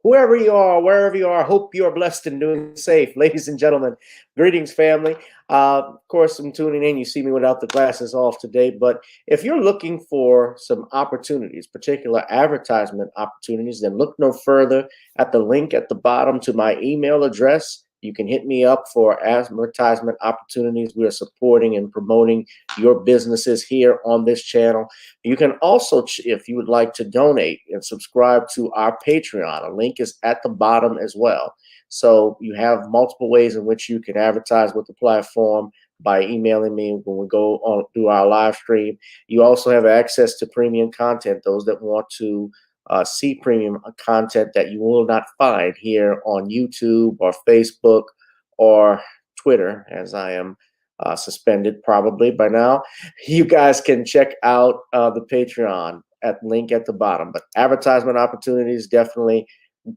whoever you are, wherever you are, hope you are blessed and doing safe. Ladies and gentlemen, greetings, family. Of course, I'm tuning in. You see me without the glasses off today, but if you're looking for some opportunities, particular advertisement opportunities, then look no further at the link at the bottom to my email address. You can hit me up for advertisement opportunities. We are supporting and promoting your businesses here on this channel. You can also, if you would like to donate and subscribe to our Patreon, a link is at the bottom as well. So you have multiple ways in which you can advertise with the platform by emailing me when we go on through our live stream. You also have access to premium content, those that want to see premium content that you will not find here on YouTube or Facebook or Twitter, as I am suspended probably by now. You guys can check out the Patreon at link at the bottom. But advertisement opportunities, definitely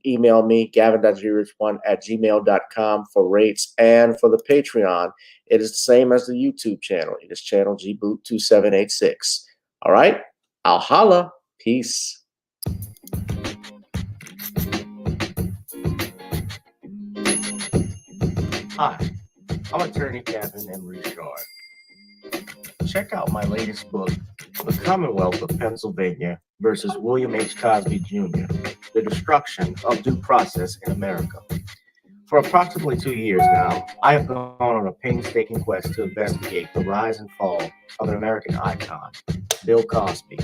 email me, gavin.grich1@gmail.com for rates. And for the Patreon, it is the same as the YouTube channel. It is channel gboot2786. All right, I'll holla. Peace. Hi, I'm attorney Gavin M. Richard. Check out my latest book, The Commonwealth of Pennsylvania versus William H. Cosby Jr., The Destruction of Due Process in America. For approximately 2 years now, I have gone on a painstaking quest to investigate the rise and fall of an American icon, Bill Cosby.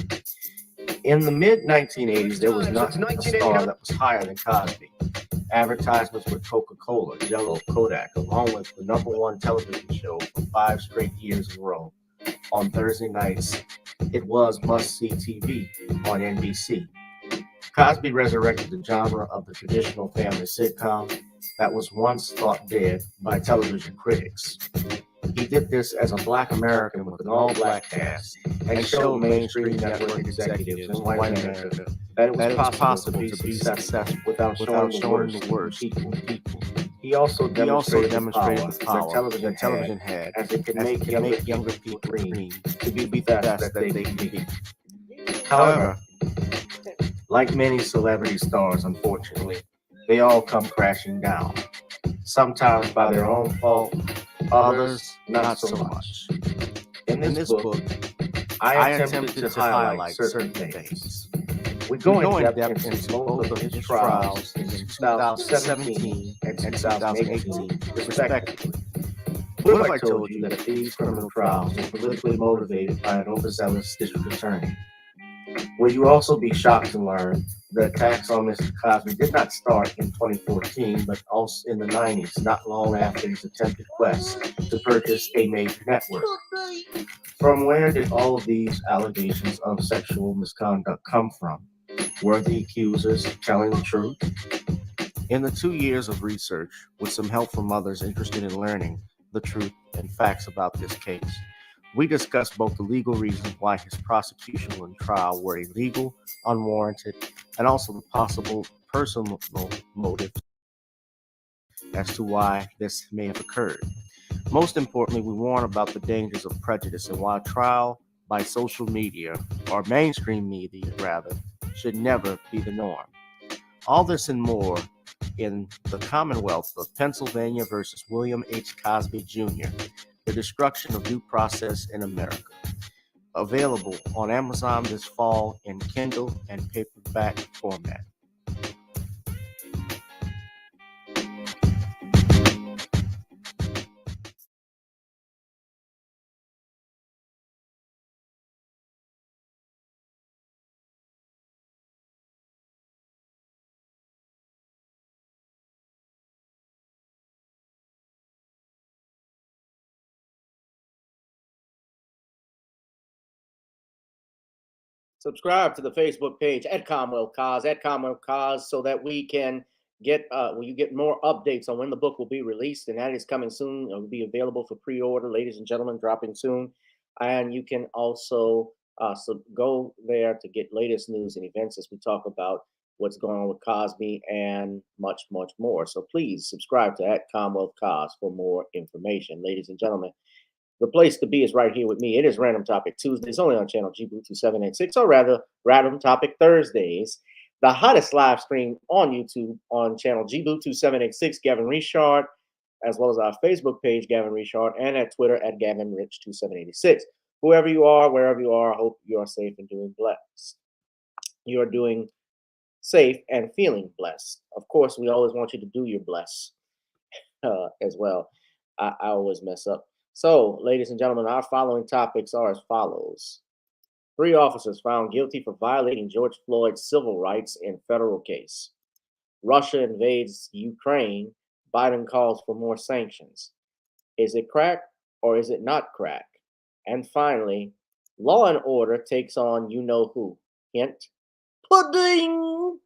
In the mid-1980s, there was not a star that was higher than Cosby. Advertisements with Coca-Cola, Jello, Kodak, along with the #1 television show for 5 straight years in a row. On Thursday nights, it was must-see TV on NBC. Cosby resurrected the genre of the traditional family sitcom that was once thought dead by television critics. He did this as a Black American with an all-Black cast and showed mainstream network executives in white America that it was possible to be successful without showing the worst people. He also demonstrated the power that television had as it could make younger people dream to be the best that they could be. However, like many celebrity stars, unfortunately, they all come crashing down, sometimes by their own fault, others not so much. In this book, I attempted to highlight certain things. We go in depth into both of his trials in 2017 and 2018, respectively. What if I told you that these criminal trials were politically motivated by an overzealous district attorney? Will you also be shocked to learn that attacks on Mr. Cosby did not start in 2014, but also in the 90s, not long after his attempted quest to purchase a major network? From where did all of these allegations of sexual misconduct come from? Were the accusers telling the truth? In the 2 years of research, with some help from others interested in learning the truth and facts about this case, we discussed both the legal reasons why his prosecution and trial were illegal, unwarranted, and also the possible personal motive as to why this may have occurred. Most importantly, we warn about the dangers of prejudice and why trial by social media, or mainstream media rather, should never be the norm. All this and more in The Commonwealth of Pennsylvania versus William H. Cosby Jr., The Destruction of Due Process in America. Available on Amazon this fall in Kindle and paperback format. Subscribe to the Facebook page at Commonwealth Cause, so that we can get you get more updates on when the book will be released, and that is coming soon. It will be available for pre-order, ladies and gentlemen, dropping soon. And you can also go there to get latest news and events as we talk about what's going on with Cosby and much, much more. So please subscribe to at Commonwealth Cause for more information, ladies and gentlemen. The place to be is right here with me. It is Random Topic Tuesdays, only on channel GBoot2786, or rather, Random Topic Thursdays. the hottest live stream on YouTube on channel GBoo2786, Gavin Richard, as well as our Facebook page, Gavin Richard, and at Twitter at GavinRich2786. Whoever you are, wherever you are, I hope you are safe and doing blessed. You are doing safe and feeling blessed. Of course, we always want you to do your bless as well. I always mess up. So, ladies and gentlemen, our following topics are as follows. 3 officers found guilty for violating George Floyd's civil rights in federal case. Russia invades Ukraine. Biden calls for more sanctions. Is it crack or is it not crack? And finally, Law and Order takes on you know who. Hint, pudding.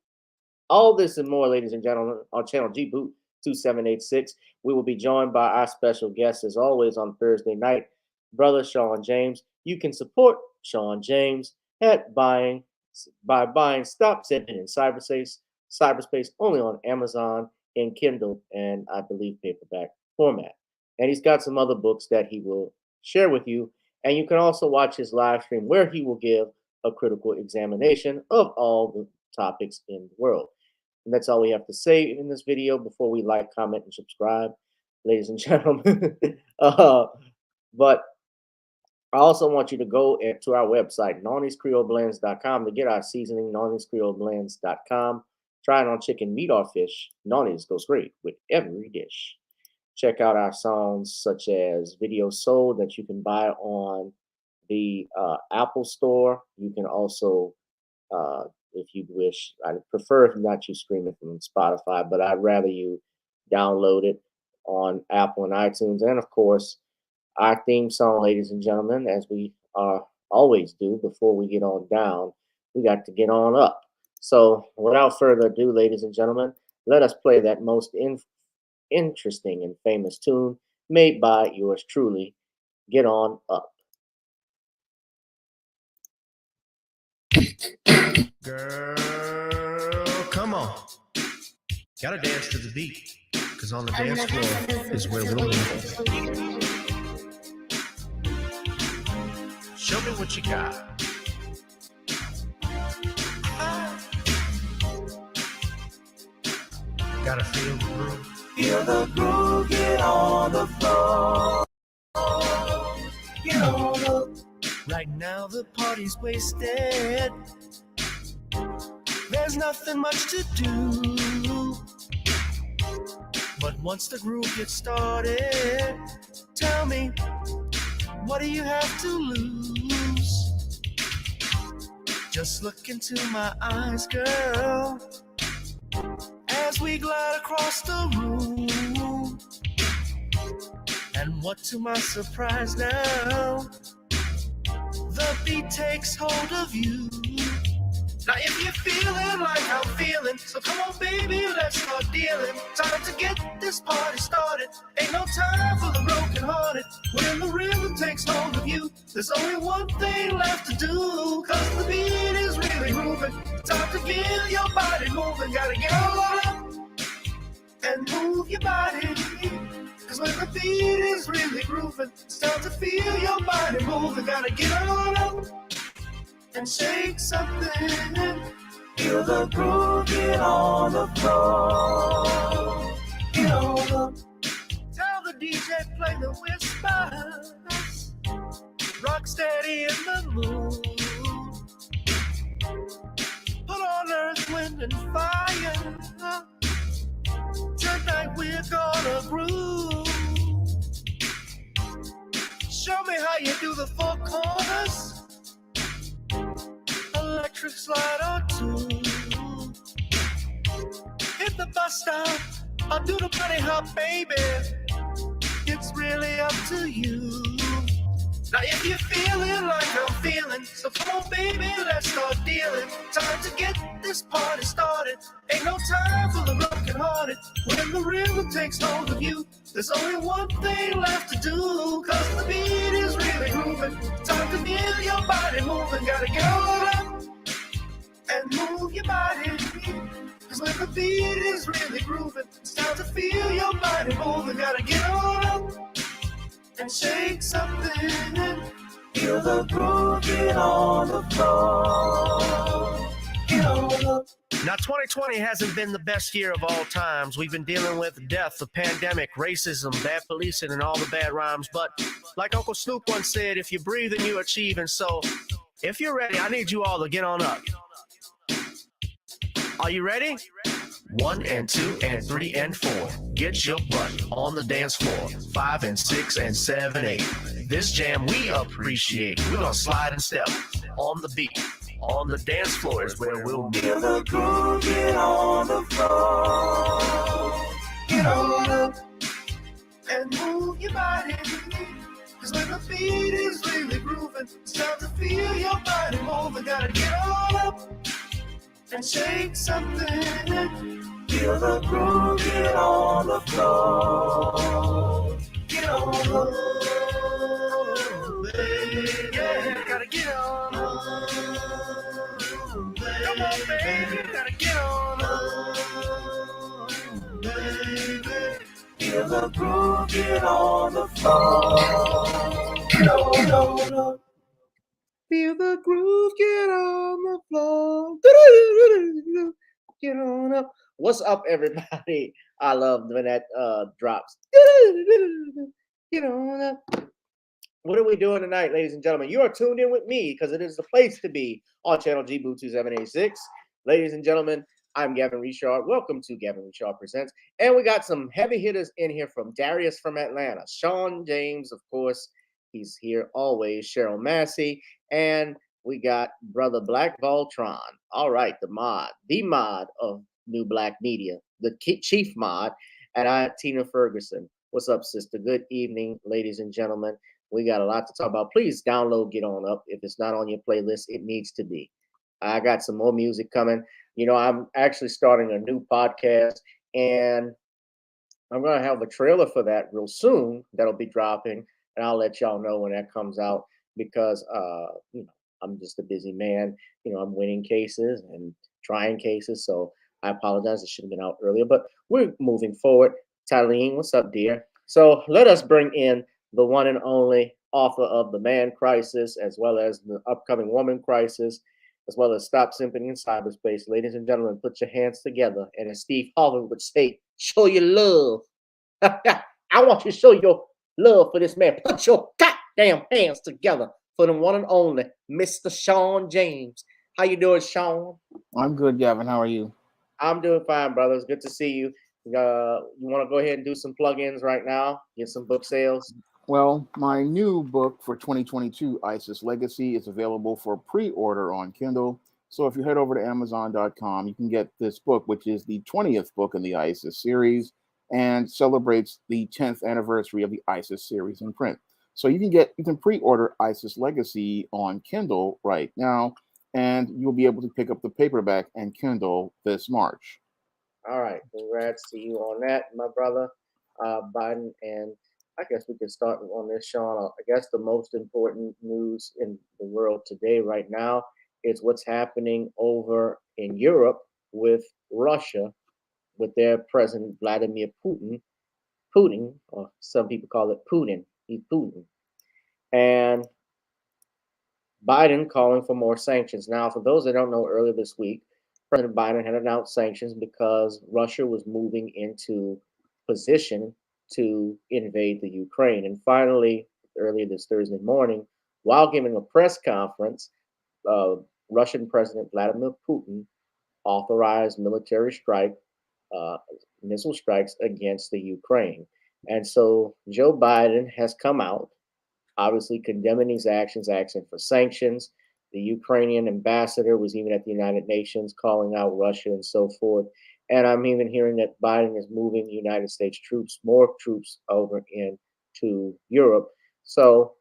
All this and more, ladies and gentlemen, on channel GBoo2786. We will be joined by our special guest, as always, on Thursday night, brother Shawn James. You can support Shawn James by buying Stop Sending in cyberspace only on Amazon in Kindle and I believe paperback format. And he's got some other books that he will share with you. And you can also watch his live stream where he will give a critical examination of all the topics in the world. And that's all we have to say in this video before we like, comment, and subscribe, ladies and gentlemen. But I also want you to go to our website, nonniescreoleblends.com, to get our seasoning, nonniescreoleblends.com. Try it on chicken, meat, or fish. Nonnies goes great with every dish. Check out our songs such as Video Soul that you can buy on the Apple Store. You can also, if you wish, I prefer not you stream it from Spotify, but I'd rather you download it on Apple and iTunes. And of course, our theme song, ladies and gentlemen, as we always do before we get on down, we got to get on up. So without further ado, ladies and gentlemen, let us play that most interesting and famous tune made by yours truly. Get on up. Girl, come on. Gotta dance to the beat, because on the dance floor is where we'll meet. Show me what you got. Gotta feel the groove. Feel the groove, get on the floor. Get on the. Right now the party's wasted. There's nothing much to do. But once the groove gets started, tell me, what do you have to lose? Just look into my eyes, girl, as we glide across the room. And what to my surprise now, the beat takes hold of you. Now if you're feeling like I'm feeling, so come on baby, let's start dealing. Time to get this party started. Ain't no time for the broken hearted. When the rhythm takes hold of you, there's only one thing left to do. Cause the beat is really moving. Time to get your body moving. Gotta get on up and move your body. Cause when the beat is really grooving, it's time to feel your body moving. Gotta get on up and shake something. Feel the groove, get on the floor. Get on the. Tell the DJ play the whispers. Rock steady in the mood. Put on earth, wind, and fire. Tonight we're gonna groove. Show me how you do the 4 corners. Electric slide or 2. Hit the bus stop, I'll do the bunny hop, baby. It's really up to you. Now if you're feeling like I'm feeling, so come on baby, let's start dealing. Time to get this party started. Ain't no time for the broken hearted. When the rhythm takes hold of you, there's only one thing left to do. Cause the beat is really grooving. Time to feel your body moving. Gotta get on up and move your body. Cause when the beat is really grooving, it's time to feel your body moving. Gotta get on up and shake something. Feel the groove, get on the floor. Get on the. Now, 2020 hasn't been the best year of all times. We've been dealing with death, the pandemic, racism, bad policing, and all the bad rhymes. But like Uncle Snoop once said, if you breathe and you achieve. And so, if you're ready, I need you all to get on up. Are you ready? 1 and 2 and 3 and 4. Get your butt on the dance floor. 5 and 6 and 7, 8. This jam we appreciate. We're gonna slide and step on the beat. On the dance floor is where we'll be. Feel the groove, get on the floor. Get on up And move your body. Cause when the beat is really grooving, it's time to feel your body moving. Gotta get on up and shake something. Feel the groove, get on the floor. Get on up, baby. Yeah, gotta get on up. Come on, baby, gotta get on up, baby. feel the groove, get on the floor. Get on up. Feel the groove, get on the floor. Get on up. What's up, everybody? I love when that drops. Get on up. What are we doing tonight, ladies and gentlemen? You are tuned in with me because it is the place to be on channel G Boo 2786. Ladies and gentlemen, I'm Gavin Richard. Welcome to Gavin Richard Presents. And we got some heavy hitters in here from Darius from Atlanta. Shawn James, of course, he's here always. Cheryl Massey. And we got Brother Black Voltron. All right, the mod of New Black Media, the chief mod. And I, Tina Ferguson. What's up, sister? Good evening, ladies and gentlemen. We got a lot to talk about. Please download Get On Up. If it's not on your playlist, it needs to be. I got some more music coming. You know, I'm actually starting a new podcast, and I'm going to have a trailer for that real soon that'll be dropping, and I'll let y'all know when that comes out because, you know, I'm just a busy man. You know, I'm winning cases and trying cases, so I apologize. It should have been out earlier, but we're moving forward. Tylene, what's up, dear? So let us bring in the one and only author of The Man Crisis, as well as the upcoming Woman Crisis, as well as Stop Simping in Cyberspace. Ladies and gentlemen, put your hands together. And as Steve Harvey would say, show your love. I want you to show your love for this man. Put your goddamn hands together for the one and only Mr. Shawn James. How you doing, Shawn? I'm good, Gavin. How are you? I'm doing fine, brother. It's good to see you. You want to go ahead and do some plug-ins right now? Get some book sales? Well, my new book for 2022, ISIS Legacy, is available for pre-order on Kindle. So if you head over to Amazon.com, you can get this book, which is the 20th book in the ISIS series and celebrates the 10th anniversary of the ISIS series in print. So you can pre-order ISIS Legacy on Kindle right now, and you'll be able to pick up the paperback and Kindle this March. All right. Congrats to you on that, my brother. Biden, and I guess we could start on this, Shawn. I guess the most important news in the world today, right now, is what's happening over in Europe with Russia, with their president, Vladimir Putin, or some people call it Putin. He's Putin. And Biden calling for more sanctions. Now, for those that don't know, earlier this week, President Biden had announced sanctions because Russia was moving into position to invade the Ukraine. And finally, earlier this Thursday morning, while giving a press conference, Russian President Vladimir Putin authorized military missile strikes against the Ukraine. And so Joe Biden has come out, obviously condemning these actions, asking for sanctions. The Ukrainian ambassador was even at the United Nations calling out Russia and so forth. And I'm even hearing that Biden is moving United States troops, more troops over into Europe. So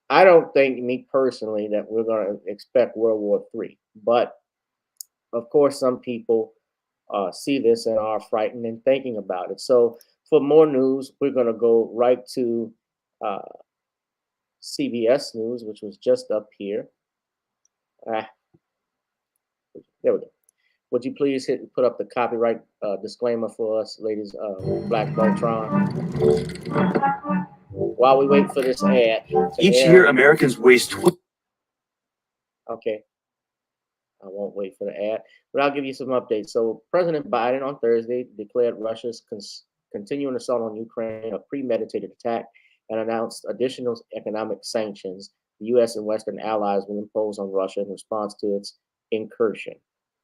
I don't think, me personally, that we're going to expect World War III. But of course, some people see this and are frightened and thinking about it. So for more news, we're going to go right to CBS News, which was just up here. There we go. Would you please put up the copyright disclaimer for us, ladies, Black Voltron? While we wait for this ad. Each year, Americans waste. Okay. I won't wait for the ad, but I'll give you some updates. So President Biden on Thursday declared Russia's continuing assault on Ukraine a premeditated attack and announced additional economic sanctions the U.S. and Western allies will impose on Russia in response to its incursion.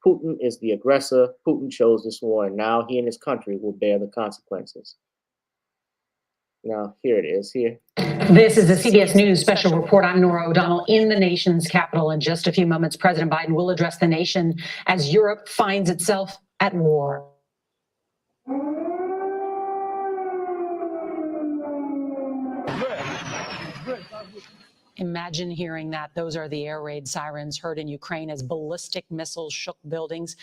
Putin is the aggressor. Putin chose this war, and now he and his country will bear the consequences. Now, here it is. Here. This is the CBS News special report. I'm Nora O'Donnell in the nation's capital. In just a few moments, President Biden will address the nation as Europe finds itself at war. Imagine hearing that. Those are the air raid sirens heard in Ukraine as ballistic missiles shook buildings.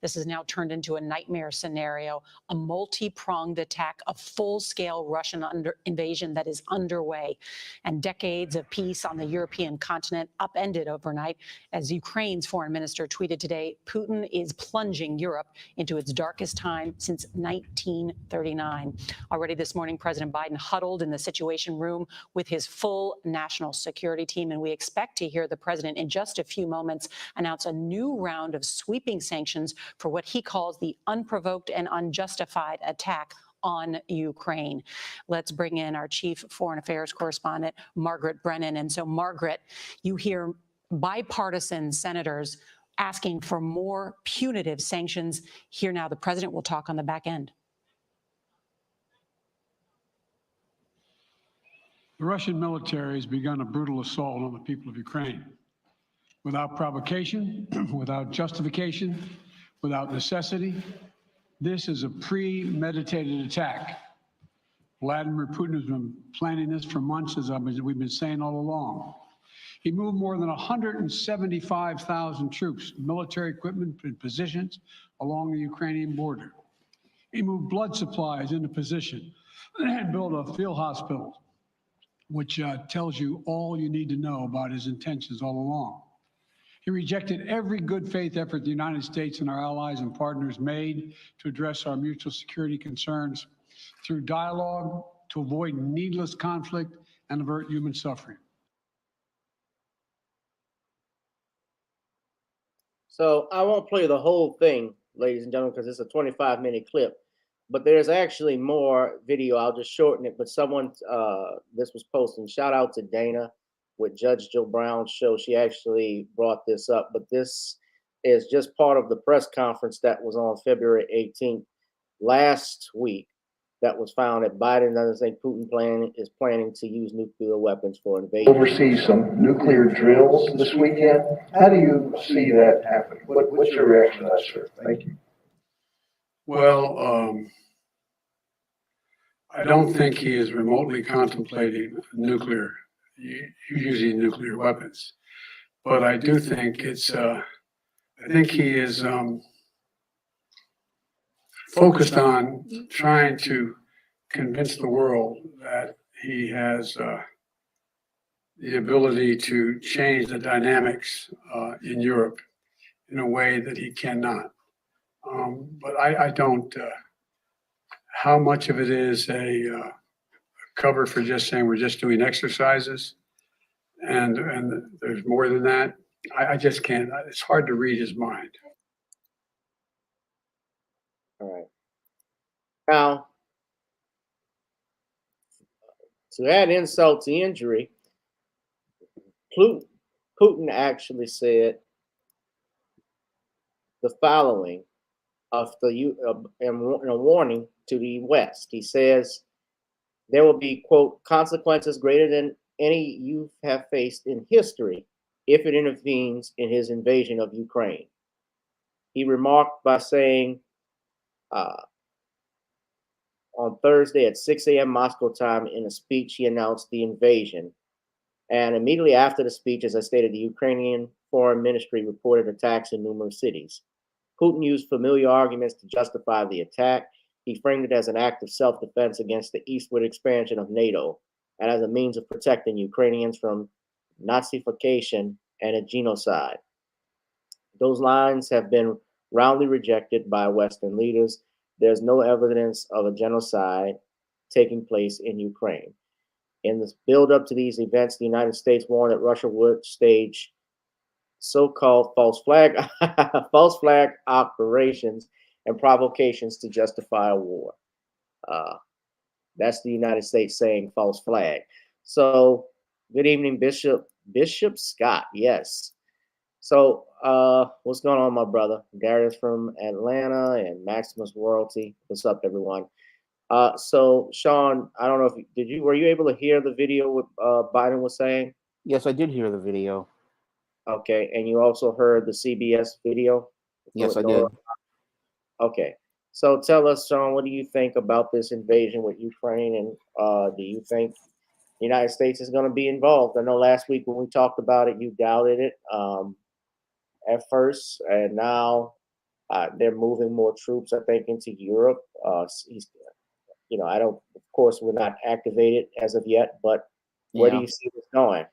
This has now turned into a nightmare scenario, a multi-pronged attack, a full-scale Russian invasion that is underway. And decades of peace on the European continent upended overnight. As Ukraine's foreign minister tweeted today, Putin is plunging Europe into its darkest time since 1939. Already this morning, President Biden huddled in the Situation Room with his full national security team, and we expect to hear the president in just a few moments announce a new round of sweeping sanctions for what he calls the unprovoked and unjustified attack on Ukraine. Let's bring in our chief foreign affairs correspondent, Margaret Brennan. And so, Margaret, you hear bipartisan senators asking for more punitive sanctions. Here now, the president will talk on the back end. The Russian military has begun a brutal assault on the people of Ukraine. Without provocation, without justification, without necessity, this is a premeditated attack. Vladimir Putin has been planning this for months, as we've been saying all along. He moved more than 175,000 troops, military equipment, and positions along the Ukrainian border. He moved blood supplies into position and built a field hospital, which tells you all you need to know about his intentions all along. He rejected every good faith effort the United States and our allies and partners made to address our mutual security concerns through dialogue to avoid needless conflict and avert human suffering. So I won't play the whole thing, ladies and gentlemen, because it's a 25-minute clip. But there's actually more video. I'll just shorten it. But someone, this was posted. Shout out to Dana with Judge Joe Brown's show. She actually brought this up. But this is just part of the press conference that was on February 18th last week that was found that Biden doesn't think Putin is planning to use nuclear weapons for invasion. Oversee some nuclear drills this weekend. How do you see that happening? What's your reaction to that, sir? Thank you. Well, I don't think he is remotely contemplating using nuclear weapons. But I do think I think he is focused on trying to convince the world that he has the ability to change the dynamics in Europe in a way that he cannot. But I don't. How much of it is a cover for just saying we're just doing exercises, and there's more than that? I just can't. It's hard to read his mind. All right. Now, to add insult to injury, Putin actually said the following in a warning to the West. He says there will be, quote, consequences greater than any you have faced in history if it intervenes in his invasion of Ukraine. He remarked by saying on Thursday at 6 a.m. Moscow time in a speech, he announced the invasion. And immediately after the speech, as I stated, the Ukrainian Foreign Ministry reported attacks in numerous cities. Putin used familiar arguments to justify the attack. He framed it as an act of self-defense against the eastward expansion of NATO and as a means of protecting Ukrainians from Nazification and a genocide. Those lines have been roundly rejected by Western leaders. There's no evidence of a genocide taking place in Ukraine. In the build-up to these events, the United States warned that Russia would stage so-called false flag operations and provocations to justify a war. Uh, that's the United States saying false flag. So, good evening, Bishop Scott. Yes. So, what's going on, my brother? Darius from Atlanta and Maximus Royalty. What's up, everyone? So Sean, I don't know if were you able to hear the video what Biden was saying? Yes, I did hear the video. Okay, and you also heard the CBS video? Yes, I did. Okay, so tell us, Sean, what do you think about this invasion with Ukraine, and do you think the United States is going to be involved? I know last week when we talked about it, you doubted it at first, and now they're moving more troops, I think, into Europe. I don't, of course, we're not activated as of yet, but where do Yeah. you see this going?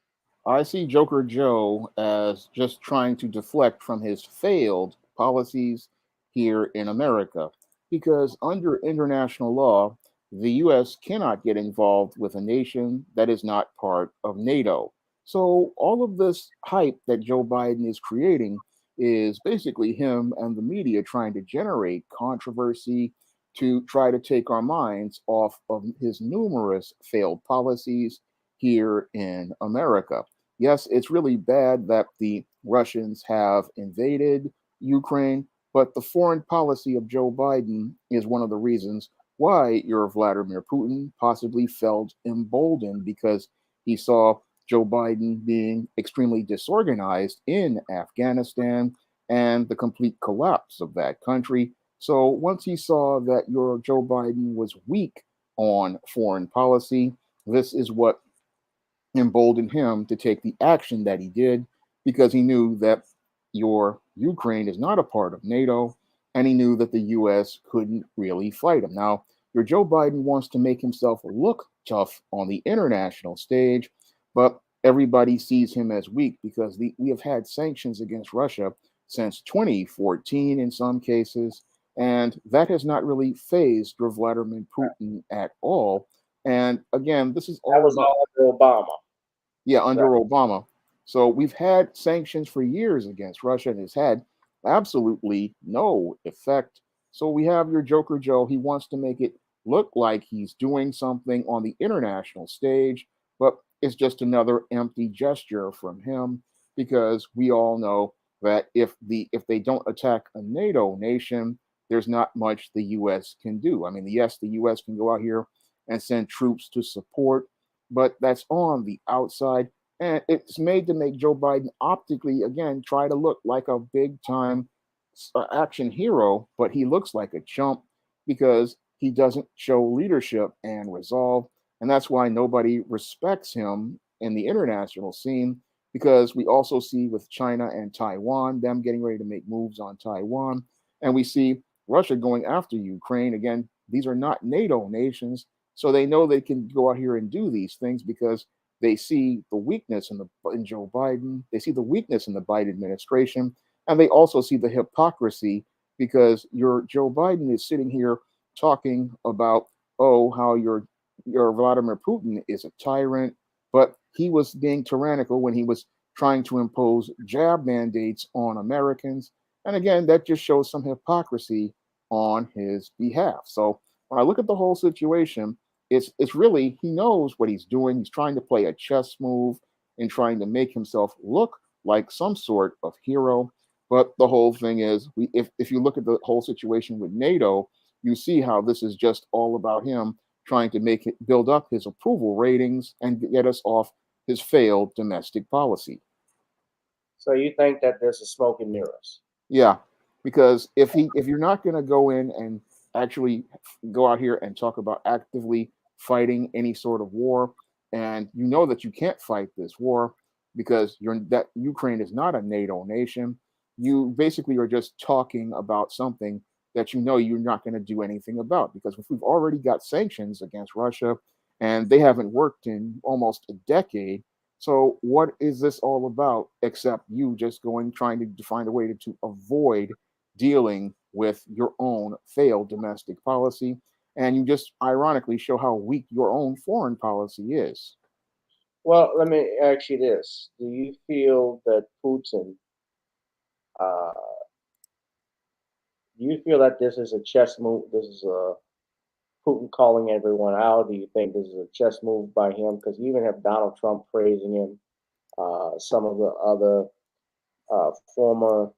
I see Joker Joe as just trying to deflect from his failed policies here in America. Because under international law, the US cannot get involved with a nation that is not part of NATO. So all of this hype that Joe Biden is creating is basically him and the media trying to generate controversy to try to take our minds off of his numerous failed policies here in America. Yes, it's really bad that the Russians have invaded Ukraine, but the foreign policy of Joe Biden is one of the reasons why your Vladimir Putin possibly felt emboldened because he saw Joe Biden being extremely disorganized in Afghanistan and the complete collapse of that country. So once he saw that your Joe Biden was weak on foreign policy, this is what emboldened him to take the action that he did because he knew that your Ukraine is not a part of NATO and he knew that the US couldn't really fight him. Now, your Joe Biden wants to make himself look tough on the international stage, but everybody sees him as weak because we have had sanctions against Russia since 2014 in some cases, and that has not really phased your Vladimir Putin at all. And again, this is That all was about all under Obama. yeah, under Right. Obama. So we've had sanctions for years against Russia and it's had absolutely no effect. So we have your Joker Joe. He wants to make it look like he's doing something on the international stage, but it's just another empty gesture from him because we all know that if they don't attack a NATO nation, there's not much the US can do. I mean, yes, the US can go out here and send troops to support, but that's on the outside. And it's made to make Joe Biden optically, again, try to look like a big time action hero, but he looks like a chump because he doesn't show leadership and resolve. And that's why nobody respects him in the international scene because we also see with China and Taiwan, them getting ready to make moves on Taiwan. And we see Russia going after Ukraine. Again, these are not NATO nations. So they know they can go out here and do these things because they see the weakness in Joe Biden. They see the weakness in the Biden administration, and they also see the hypocrisy because your Joe Biden is sitting here talking about how your Vladimir Putin is a tyrant, but he was being tyrannical when he was trying to impose jab mandates on Americans. And again, that just shows some hypocrisy on his behalf. So when I look at the whole situation, it's really he knows what he's doing. He's trying to play a chess move and trying to make himself look like some sort of hero. But the whole thing is, if you look at the whole situation with NATO, you see how this is just all about him trying to make it build up his approval ratings and get us off his failed domestic policy. So you think that there's a smoke and mirrors? Yeah, because if you're not going to go in and actually go out here and talk about actively fighting any sort of war, and you know that you can't fight this war because that Ukraine is not a NATO nation, you basically are just talking about something that you know you're not going to do anything about because if we've already got sanctions against Russia and they haven't worked in almost a decade, so what is this all about except you just going trying to find a way to avoid dealing with your own failed domestic policy? And you just ironically show how weak your own foreign policy is. Well, let me ask you this: do you feel that Putin Uh, do you feel that this is a chess move? This is Putin calling everyone out? Do you think this is a chess move by him? Because you even have Donald Trump praising him. Some of the other former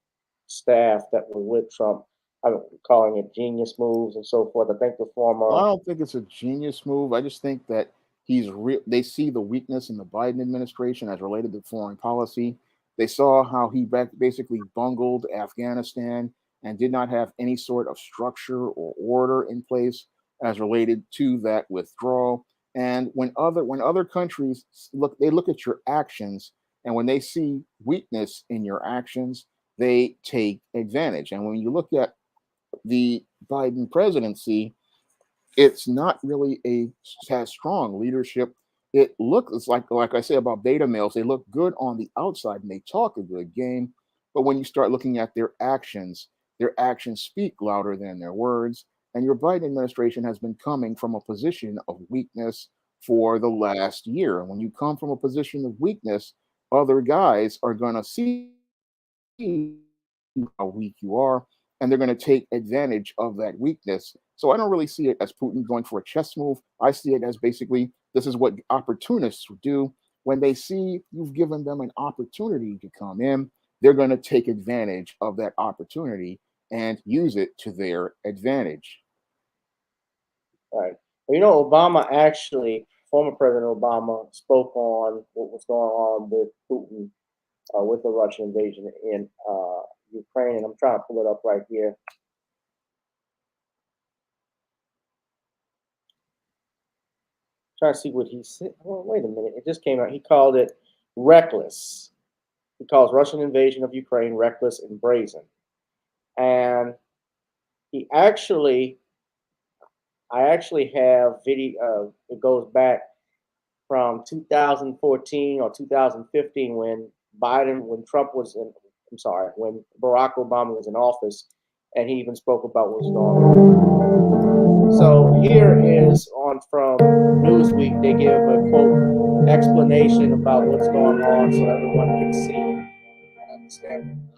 staff that were with Trump, calling it genius moves and so forth. I think the Well, I former, don't think it's a genius move. I just think that he's real. They see the weakness in the Biden administration as related to foreign policy. They saw how he basically bungled Afghanistan and did not have any sort of structure or order in place as related to that withdrawal. And when other countries look, they look at your actions, and when they see weakness in your actions, they take advantage. And when you look at the Biden presidency, it's not really a has strong leadership. It looks like I say about beta males, they look good on the outside and they talk a good game, but when you start looking at their actions speak louder than their words. And your Biden administration has been coming from a position of weakness for the last year. And when you come from a position of weakness, other guys are going to see how weak you are, and they're going to take advantage of that weakness. So I don't really see it as Putin going for a chess move. I see it as basically this is what opportunists would do when they see you've given them an opportunity to come in. They're going to take advantage of that opportunity and use it to their advantage. right? Well, Obama actually, former President Obama, spoke on what was going on with Putin, with the Russian invasion in Ukraine, and I'm trying to pull it up right here. Trying to see what he said. Oh, wait a minute. It just came out. He called it reckless. He calls Russian invasion of Ukraine reckless and brazen. And he actually, I actually have video. It goes back from 2014 or 2015 when Trump was in. I'm sorry, when Barack Obama was in office, and he even spoke about what was going on. So here is on from Newsweek. They give a quote explanation about what's going on, so everyone can see and understand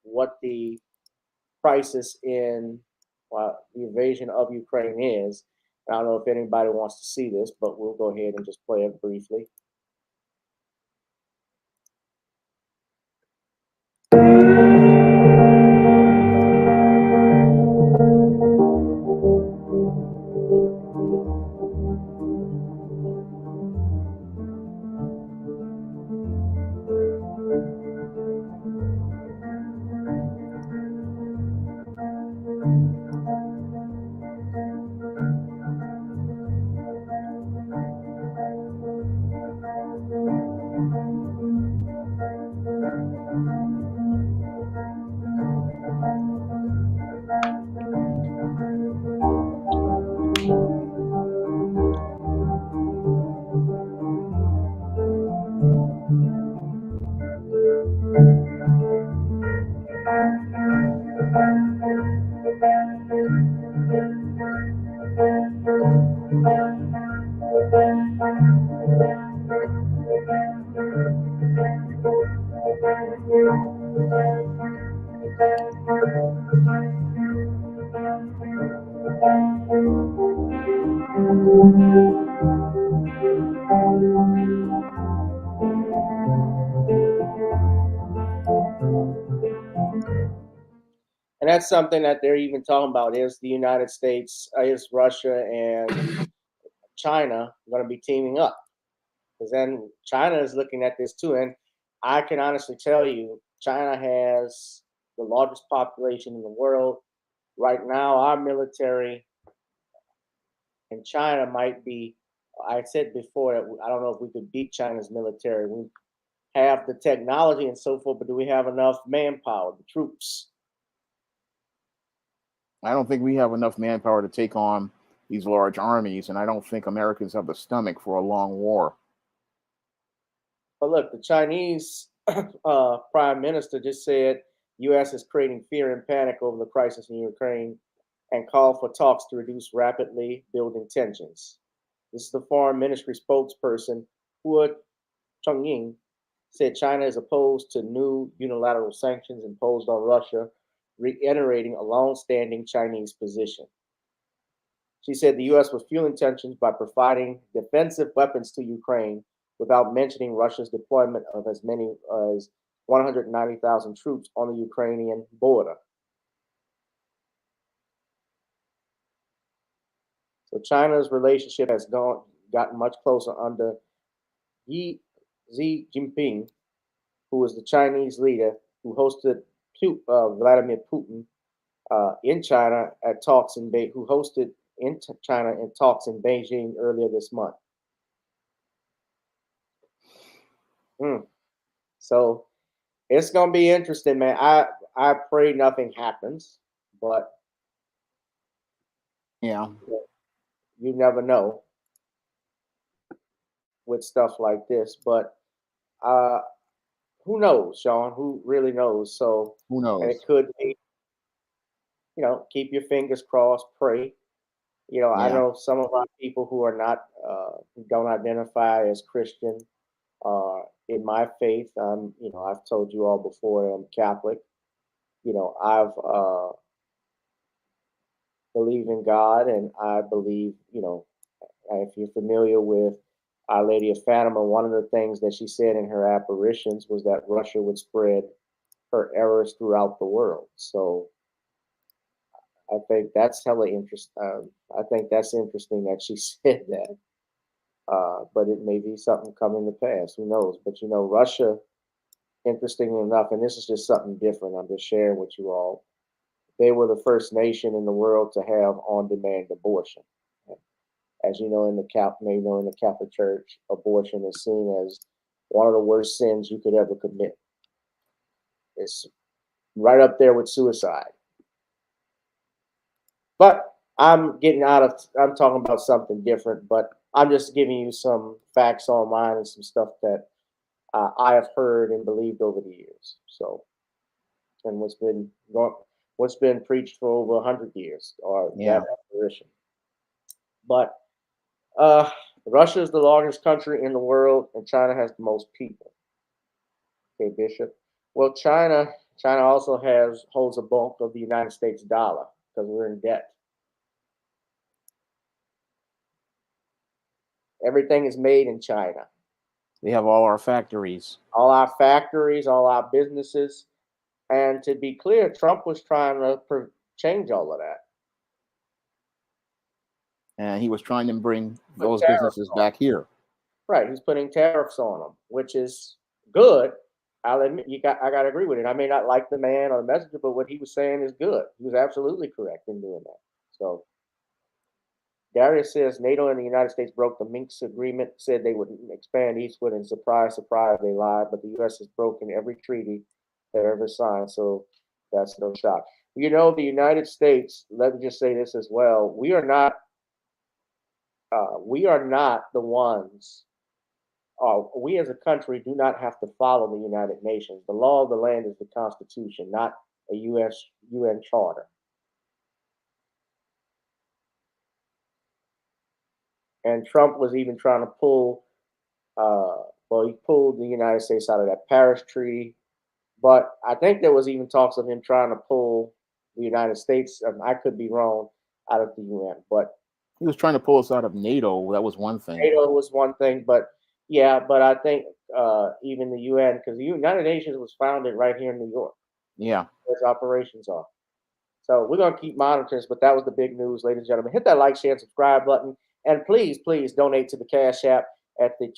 what the crisis in the invasion of Ukraine is. I don't know if anybody wants to see this, but we'll go ahead and just play it briefly. And that's something that they're even talking about is the United States, is Russia and China going to be teaming up? Because then China is looking at this too. And I can honestly tell you, China has the largest population in the world. Right now, our military in China might be, I said before, that I don't know if we could beat China's military. We have the technology and so forth, but do we have enough manpower, the troops? I don't think we have enough manpower to take on these large armies, and I don't think Americans have the stomach for a long war. But look, the Chinese prime minister just said U.S. is creating fear and panic over the crisis in Ukraine and called for talks to reduce rapidly building tensions. This is the foreign ministry spokesperson, Hua Chunying, said China is opposed to new unilateral sanctions imposed on Russia, reiterating a long-standing Chinese position. She said the U.S. was fueling tensions by providing defensive weapons to Ukraine without mentioning Russia's deployment of as many as 190,000 troops on the Ukrainian border. So China's relationship has gotten much closer under Xi Jinping, who was the Chinese leader who hosted Vladimir Putin in China at talks in who hosted in China in talks in Beijing earlier this month. So it's gonna be interesting, man. I pray nothing happens, but Yeah. you never know with stuff like this. But who knows, Sean? Who really knows? So Who knows? it could be, keep your fingers crossed, pray. I Yeah. know some of our people who are not, who don't identify as Christian, in my faith. I've told you all before, I'm Catholic. I've believe in God, and I believe, if you're familiar with Our Lady of Fatima, one of the things that she said in her apparitions was that Russia would spread her errors throughout the world. So I think that's hella interesting. I think that's interesting that she said that. But it may be something coming to pass. Who knows? But Russia, interestingly enough, and this is just something different. I'm just sharing with you all. They were the first nation in the world to have on-demand abortion. As you know, in the Catholic Church, abortion is seen as one of the worst sins you could ever commit. It's right up there with suicide. But I'm talking about something different, but I'm just giving you some facts on mine and some stuff that I have heard and believed over the years. So, and what's been preached for over 100 years, or Yeah. that apparition. But Russia is the largest country in the world, and China has the most people. Okay, Bishop. Well, China also holds a bulk of the United States dollar because we're in debt. Everything is made in China. They have all our factories. All our factories, all our businesses. And to be clear, Trump was trying to change all of that. And he was trying to bring Put those tariffs businesses on. back here. Right, he's putting tariffs on them, which is good. I'll admit, I got to agree with it. I may not like the man or the messenger, but what he was saying is good. He was absolutely correct in doing that. So Darius says NATO and the United States broke the Minsk agreement, said they would expand eastward, and surprise, surprise, they lied. But the U.S. has broken every treaty they ever signed, so that's no shock. The United States, let me just say this as well, we are not the ones. We as a country do not have to follow the United Nations. The law of the land is the Constitution, not a UN charter. And Trump was even trying to pull, he pulled the United States out of that Paris Treaty. But I think there was even talks of him trying to pull the United States, I could be wrong, out of the UN. But he was trying to pull us out of NATO. That was one thing. NATO was one thing, but I think even the UN, because the United Nations was founded right here in New York. Yeah. Where its operations are. So we're going to keep monitoring this, but that was the big news, ladies and gentlemen. Hit that like, share, and subscribe button. And please, please donate to the Cash App at the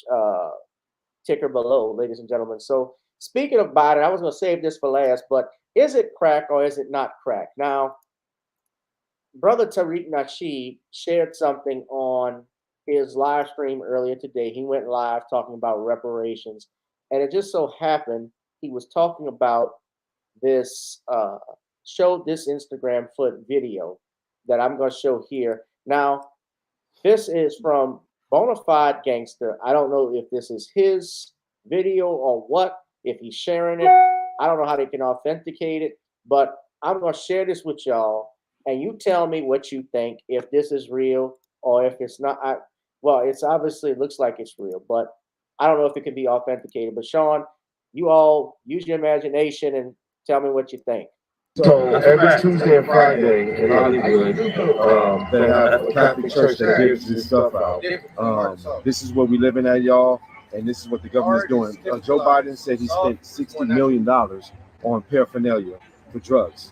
ticker below, ladies and gentlemen. So speaking of Biden, I was going to save this for last, but is it crack or is it not crack? Now, Brother Tariq Nasheed shared something on his live stream earlier today. He went live talking about reparations. And it just so happened he was talking about this Instagram foot video that I'm going to show here. Now, this is from Bonafide Gangster. I don't know if this is his video or what, if he's sharing it. I don't know how they can authenticate it, but I'm going to share this with y'all, and you tell me what you think, if this is real or if it's not. It's obviously, it looks like it's real, but I don't know if it can be authenticated. But Sean, You all use your imagination and tell me what you think. So every Tuesday and Friday in Hollywood, they have a Catholic church that gives this stuff out. This is what we living at, y'all, and this is what the government's doing. Joe Biden said he spent $60 million on paraphernalia for drugs,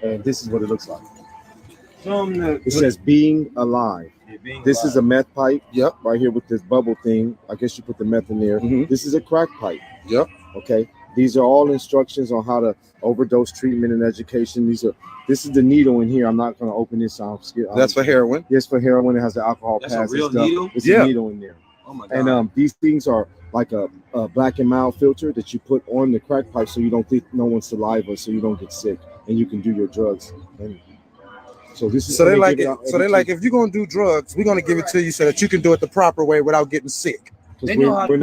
and this is what it looks like. It says being alive. This is a meth pipe. Yep. Right here with this bubble thing. I guess you put the meth in there. Mm-hmm. This is a crack pipe. Yep. Okay. These are all instructions on how to overdose treatment and education. This is the needle in here. I'm not going to open this. That's for heroin. Yes, for heroin. It has the alcohol pads. That's a real needle? It's a needle in there. Oh my God. And these things are like a black and mild filter that you put on the crack pipe so you don't think no one's saliva, so you don't get sick and you can do your drugs. And so this is so they like it. So they like, if you're gonna do drugs, we're gonna give it to you so that you can do it the proper way without getting sick. Because we're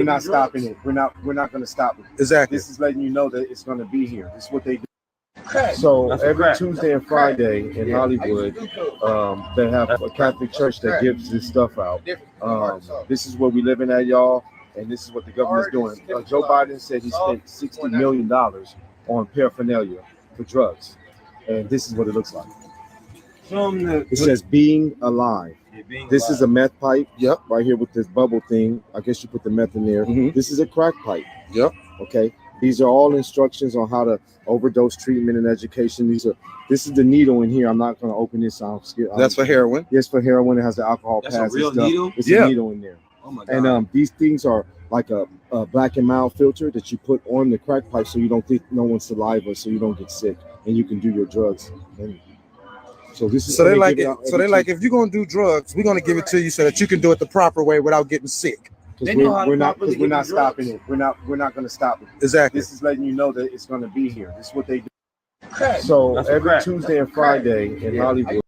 not stopping it. We're not going to stop it. Exactly. This is letting you know that it's going to be here. This is what they do. So every Tuesday and Friday in Hollywood, they have a Catholic church that gives this stuff out. This is what we living at, y'all, and this is what the government's doing. Joe Biden said he spent $60 million on paraphernalia for drugs, and this is what it looks like. It says being alive. This is a meth pipe. Yep. Right here with this bubble thing. I guess you put the meth in there. Mm-hmm. This is a crack pipe. Yep. Okay. These are all instructions on how to overdose treatment and education. This is the needle in here. I'm not going to open this. That's for heroin. Yes, for heroin. It has the alcohol pads. That's a real needle. It's a needle in there. Oh my God. And these things are like a black and mild filter that you put on the crack pipe so you don't think no one's saliva, so you don't get sick and you can do your drugs. And so this is so they like it. So they like, if you're gonna do drugs, we're gonna give it to you so that you can do it the proper way without getting sick. Because we're not stopping it. We're not going to stop it. Exactly. This is letting you know that it's going to be here. This is what they do. So every Tuesday and Friday in Hollywood.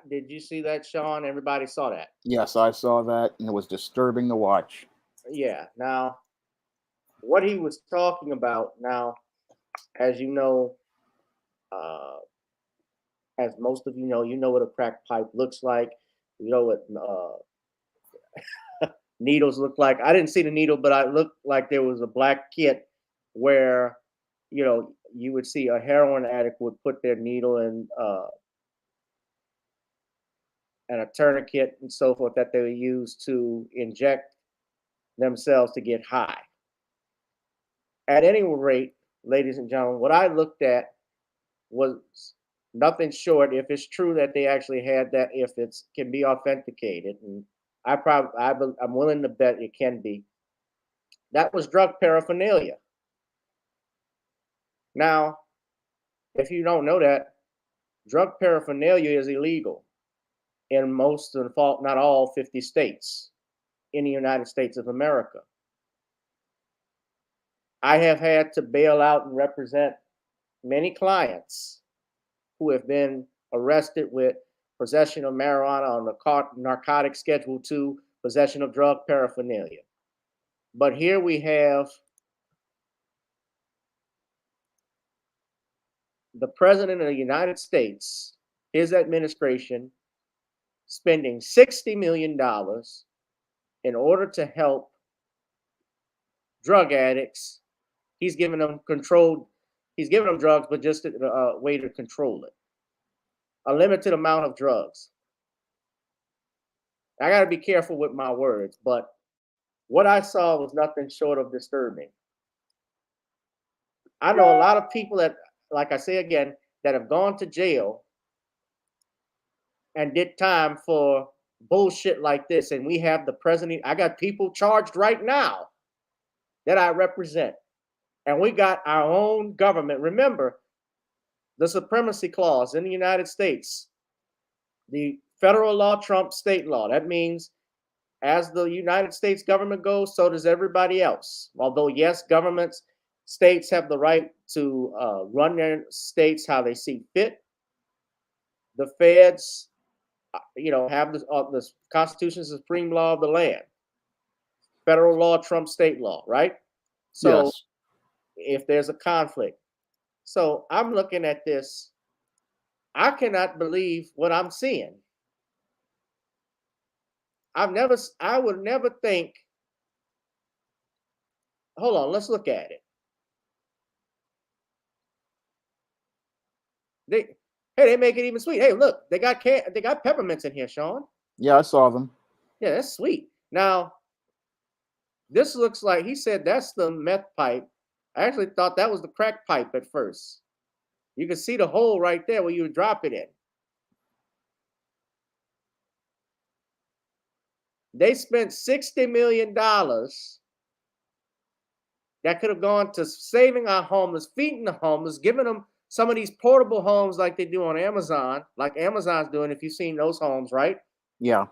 Did you see that, Shawn? Everybody saw that. Yes, I saw that, and it was disturbing to watch. Yeah. Now, what he was talking about now, as you know, as most of you know what a crack pipe looks like. You know what needles look like. I didn't see the needle, but I looked like there was a black kit where, you would see a heroin addict would put their needle in and a tourniquet and so forth that they would use to inject themselves to get high. At any rate, ladies and gentlemen, what I looked at was nothing short, if it's true that they actually had that, if it can be authenticated, and I'm willing to bet it can be, that was drug paraphernalia. Now, if you don't know that, drug paraphernalia is illegal in most of the, not all 50 states in the United States of America. I have had to bail out and represent many clients who have been arrested with possession of marijuana on the narcotic Schedule 2, possession of drug paraphernalia. But here we have the President of the United States, his administration, spending $60 million in order to help drug addicts. He's giving them drugs, but just a way to control it. A limited amount of drugs. I got to be careful with my words, but what I saw was nothing short of disturbing. I know a lot of people that, like I say again, that have gone to jail and did time for bullshit like this. And we have the president. I got people charged right now that I represent. And we got our own government. Remember, the supremacy clause in the United States, the federal law trumps state law. That means as the United States government goes, so does everybody else. Although, yes, states have the right to run their states how they see fit. The feds, have the Constitution, supreme law of the land. Federal law trumps state law, right? So yes. If there's a conflict. So I'm looking at this. I cannot believe what I'm seeing. I would never think. Hold on, let's look at it. They, hey, they make it even sweet. Hey, look, they got peppermints in here, Sean. Yeah, I saw them. Yeah, that's sweet. Now, this looks like he said that's the meth pipe. I actually thought that was the crack pipe at first. You can see the hole right there where you would drop it in. They spent $60 million that could have gone to saving our homeless, feeding the homeless, giving them some of these portable homes like they do on Amazon, like Amazon's doing, if you've seen those homes, right? Yeah.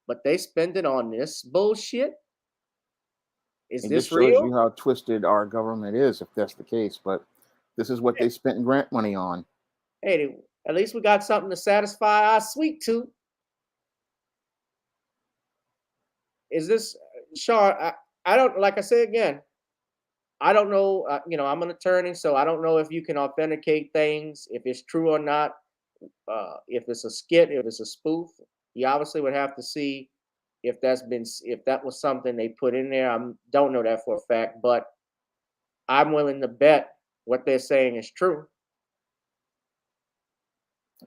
But they spend it on this bullshit. Is It just this shows you real? how twisted our government is, if that's the case. But this is what they spent grant money on. Hey, at least we got something to satisfy our sweet tooth. Is this, Shawn? I don't, like I said again, I don't know. I'm an attorney, so I don't know if you can authenticate things, if it's true or not. If it's a skit, if it's a spoof, you obviously would have to see if that was something they put in there. I don't know that for a fact, but I'm willing to bet what they're saying is true.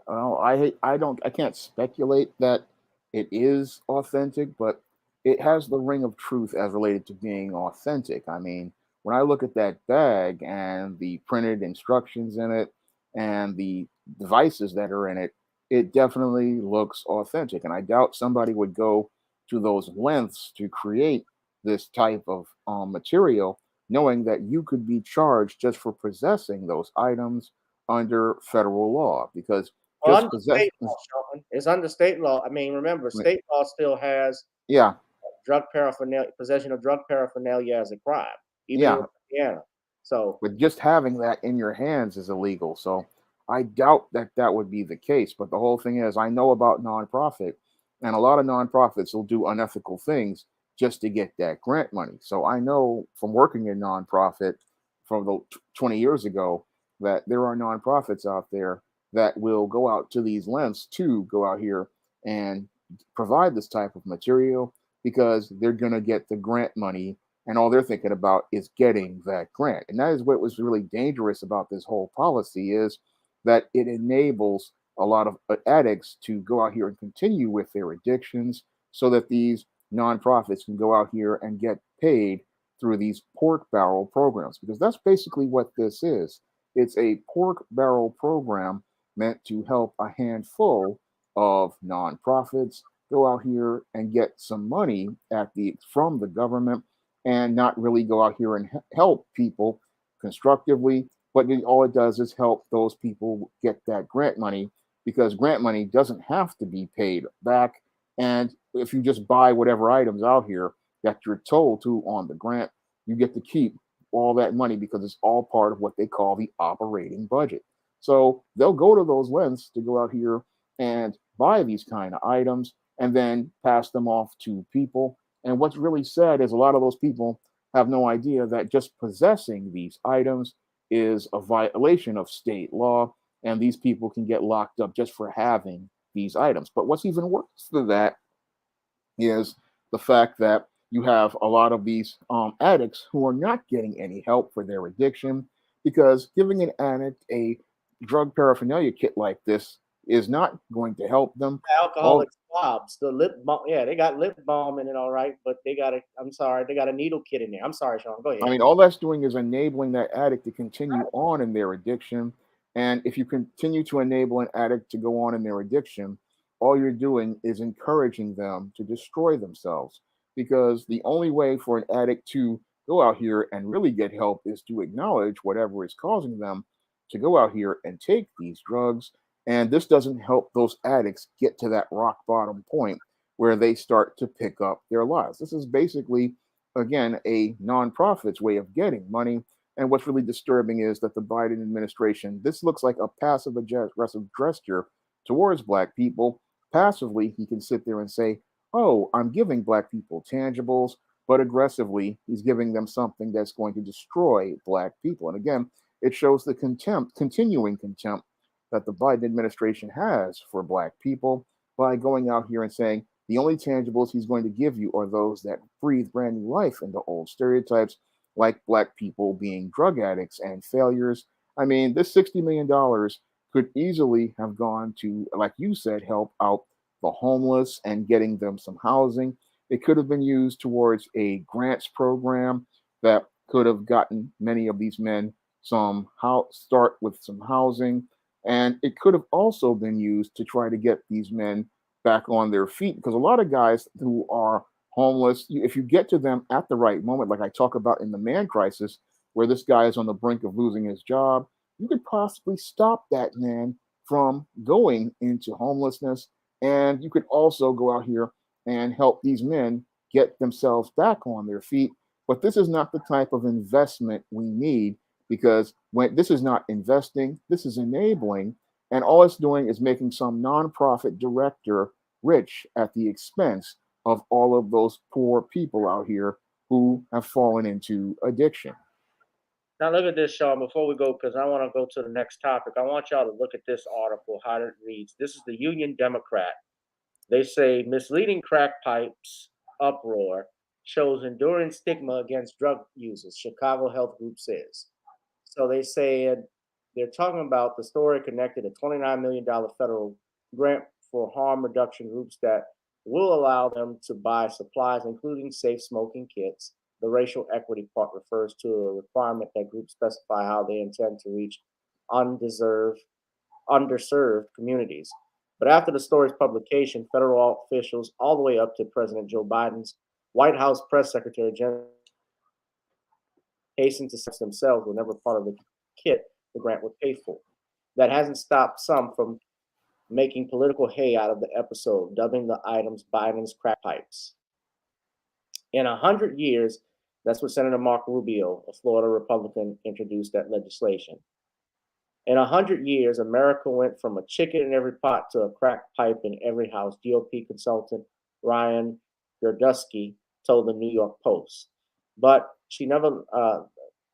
Well, I can't speculate that it is authentic, but it has the ring of truth as related to being authentic. I mean, when I look at that bag and the printed instructions in it and the devices that are in it, it definitely looks authentic. And I doubt somebody would go to those lengths to create this type of material, knowing that you could be charged just for possessing those items under federal law, because Well, just under possess. state law, Sean. It's under state law. I mean, remember, state law still has Yeah, drug paraphernalia, possession of drug paraphernalia as a crime, even in yeah. Indiana. So, But just having that in your hands is illegal. So I doubt that that would be the case. But the whole thing is, I know about nonprofit, and a lot of nonprofits will do unethical things just to get that grant money. So I know from working in nonprofit from the 20 years ago that there are nonprofits out there that will go out to these lengths to go out here and provide this type of material because they're going to get the grant money, and all they're thinking about is getting that grant. And that is what was really dangerous about this whole policy, is that it enables a lot of addicts to go out here and continue with their addictions, so that these nonprofits can go out here and get paid through these pork barrel programs, because that's basically what this is. It's a pork barrel program meant to help a handful of nonprofits go out here and get some money from the government, and not really go out here and help people constructively. But all it does is help those people get that grant money, because grant money doesn't have to be paid back. And if you just buy whatever items out here that you're told to on the grant, you get to keep all that money, because it's all part of what they call the operating budget. So they'll go to those lengths to go out here and buy these kind of items and then pass them off to people. And what's really sad is a lot of those people have no idea that just possessing these items is a violation of state law, and these people can get locked up just for having these items. But what's even worse than that is the fact that you have a lot of these addicts who are not getting any help for their addiction, because giving an addict a drug paraphernalia kit like this is not going to help them. All alcoholic swabs, the lip balm. Yeah, they got lip balm in it, all right, but I'm sorry, they got a needle kit in there. I'm sorry, Sean. Go I ahead. mean, all that's doing is enabling that addict to continue on in their addiction. And if you continue to enable an addict to go on in their addiction, all you're doing is encouraging them to destroy themselves. Because the only way for an addict to go out here and really get help is to acknowledge whatever is causing them to go out here and take these drugs. And this doesn't help those addicts get to that rock bottom point where they start to pick up their lives. This is basically, again, a nonprofit's way of getting money. And what's really disturbing is that the Biden administration, this looks like a passive aggressive gesture towards Black people. Passively, he can sit there and say, oh, I'm giving Black people tangibles, but aggressively, he's giving them something that's going to destroy Black people. And again, it shows the continuing contempt that the Biden administration has for Black people, by going out here and saying, The only tangibles he's going to give you are those that breathe brand new life into old stereotypes, like black people being drug addicts and failures. I mean, this $60 million could easily have gone to, like you said, help out the homeless and getting them some housing. It could have been used towards a grants program that could have gotten many of these men some start with some housing. And it could have also been used to try to get these men back on their feet, because a lot of guys who are homeless, if you get to them at the right moment, like I talk about in the man crisis, where this guy is on the brink of losing his job, you could possibly stop that man from going into homelessness. And you could also go out here and help these men get themselves back on their feet. But this is not the type of investment we need, because when this is not investing, this is enabling. And all it's doing is making some nonprofit director rich at the expense of all of those poor people out here who have fallen into addiction. Now look at this, Sean, before we go, because I want to go to the next topic. I want y'all to look at this article, how it reads. This is the Union Democrat. They say misleading crack pipes uproar shows enduring stigma against drug users, Chicago Health Group says. So they said they're talking about the story connected a $29 million federal grant for harm reduction groups that will allow them to buy supplies, including safe smoking kits. The racial equity part refers to a requirement that groups specify how they intend to reach underserved communities. But after the story's publication, federal officials, all the way up to President Joe Biden's White House press secretary, Jen, hastened to say themselves were never part of the kit the grant would pay for. That hasn't stopped some from making political hay out of the episode, dubbing the items Biden's crack pipes. In 100 years, that's what Senator Marco Rubio, a Florida Republican, introduced that legislation. In 100 years, America went from a chicken in every pot to a crack pipe in every house, GOP consultant Ryan Gerdusky told the New York Post. But she never,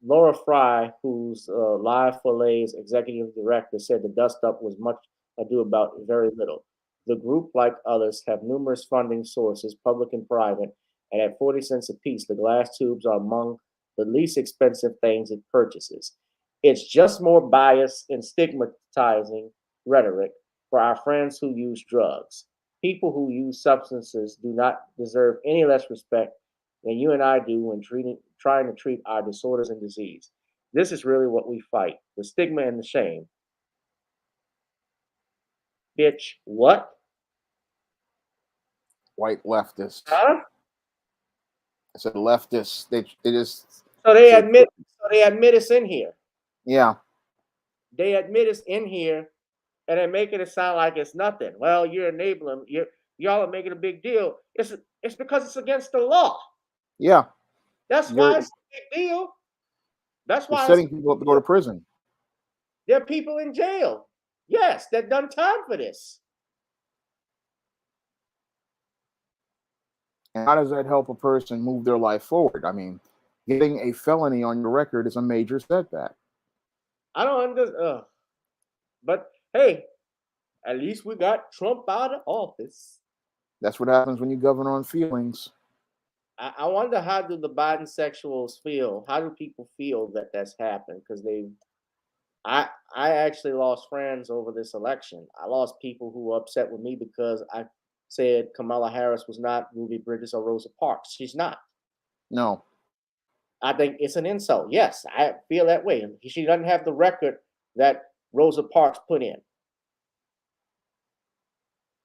Laura Fry, who's Live for Lay's executive director, said the dust up was much ado about very little. The group, like others, have numerous funding sources, public and private, and at 40 cents a piece, the glass tubes are among the least expensive things it purchases. It's just more bias and stigmatizing rhetoric for our friends who use drugs. People who use substances do not deserve any less respect than you and I do when trying to treat our disorders and disease. This is really what we fight, the stigma and the shame. Bitch, what? White leftists. Huh? I said leftists. They just So they admit us in here. Yeah. They admit us in here, and they're making it sound like it's nothing. Well, you're enabling. Y'all are making a big deal. It's because it's against the law. Yeah. That's why it's a big deal. That's why you're setting people up to go to prison. There are people in jail. Yes, that done time for this. And how does that help a person move their life forward? I mean, getting a felony on your record is a major setback. I don't understand. But hey, at least we got Trump out of office. That's what happens when you govern on feelings. I wonder, how do the Biden sexuals feel? How do people feel that that's happened? Because I actually lost friends over this election. I lost people who were upset with me because I said Kamala Harris was not Ruby Bridges or Rosa Parks. She's not. No. I think it's an insult. Yes, I feel that way. She doesn't have the record that Rosa Parks put in.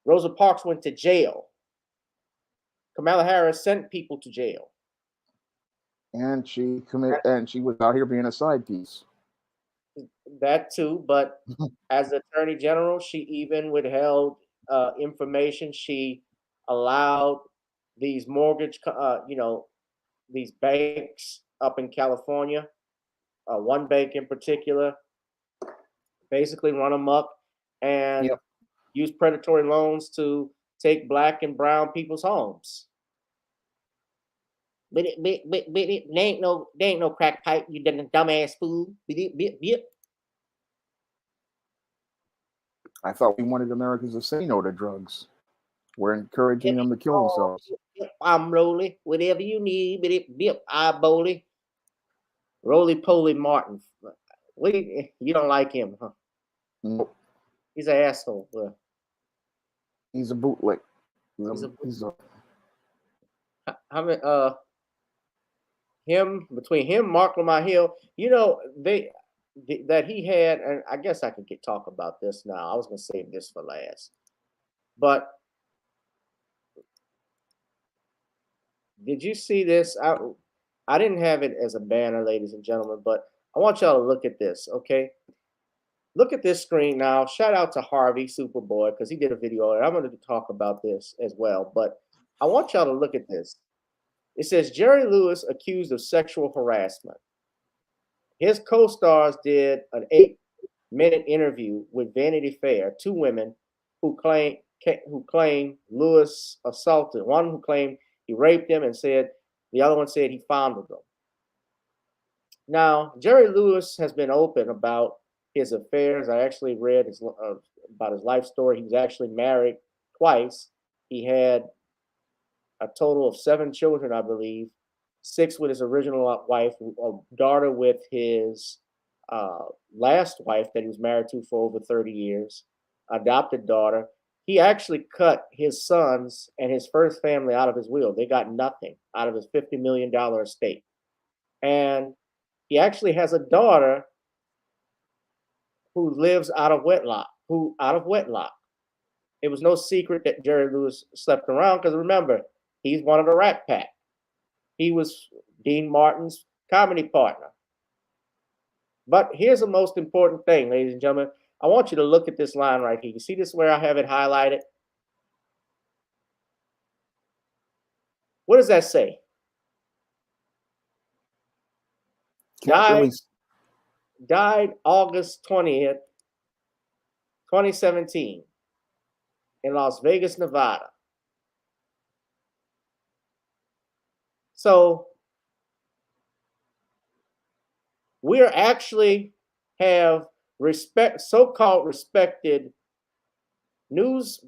Rosa Parks went to jail. Kamala Harris sent people to jail. And she was out here being a side piece. That too, but as Attorney General, she even withheld information. She allowed these these banks up in California, one bank in particular, basically run amok and use predatory loans to take Black and brown people's homes. But there ain't no crack pipe, you dumbass fool. I thought we wanted Americans to say no to drugs. We're encouraging him to kill himself. I'm Rolly, whatever you need, bip, I Bowley. Roly Poly Martin. You don't like him, huh? Nope. He's an asshole. He's a bootleg. How many him between him, Mark Lamar Hill, that he had, and I guess I could talk about this now. I was gonna save this for last. But did you see this? I didn't have it as a banner, ladies and gentlemen, but I want y'all to look at this, okay? Look at this screen now. Shout out to Harvey Superboy because he did a video on it. I'm going to talk about this as well, but I want y'all to look at this. It says Jerry Lewis accused of sexual harassment. His co-stars did an 8-minute interview with Vanity Fair, 2 women who claim Lewis assaulted. One who claimed he raped them and said the other one said he fondled them. Now, Jerry Lewis has been open about his affairs. I actually read about his life story. He was actually married twice. He had a total of 7 children, I believe, 6 with his original wife, a daughter with his last wife that he was married to for over 30 years, adopted daughter. He actually cut his sons and his first family out of his will. They got nothing out of his $50 million estate. And he actually has a daughter who lives out of wedlock. It was no secret that Jerry Lewis slept around because remember, he's one of the Rat Pack. He was Dean Martin's comedy partner. But here's the most important thing, ladies and gentlemen. I want you to look at this line right here. You see this where I have it highlighted? What does that say? Died August 20th, 2017 in Las Vegas, Nevada. So we actually have so-called respected news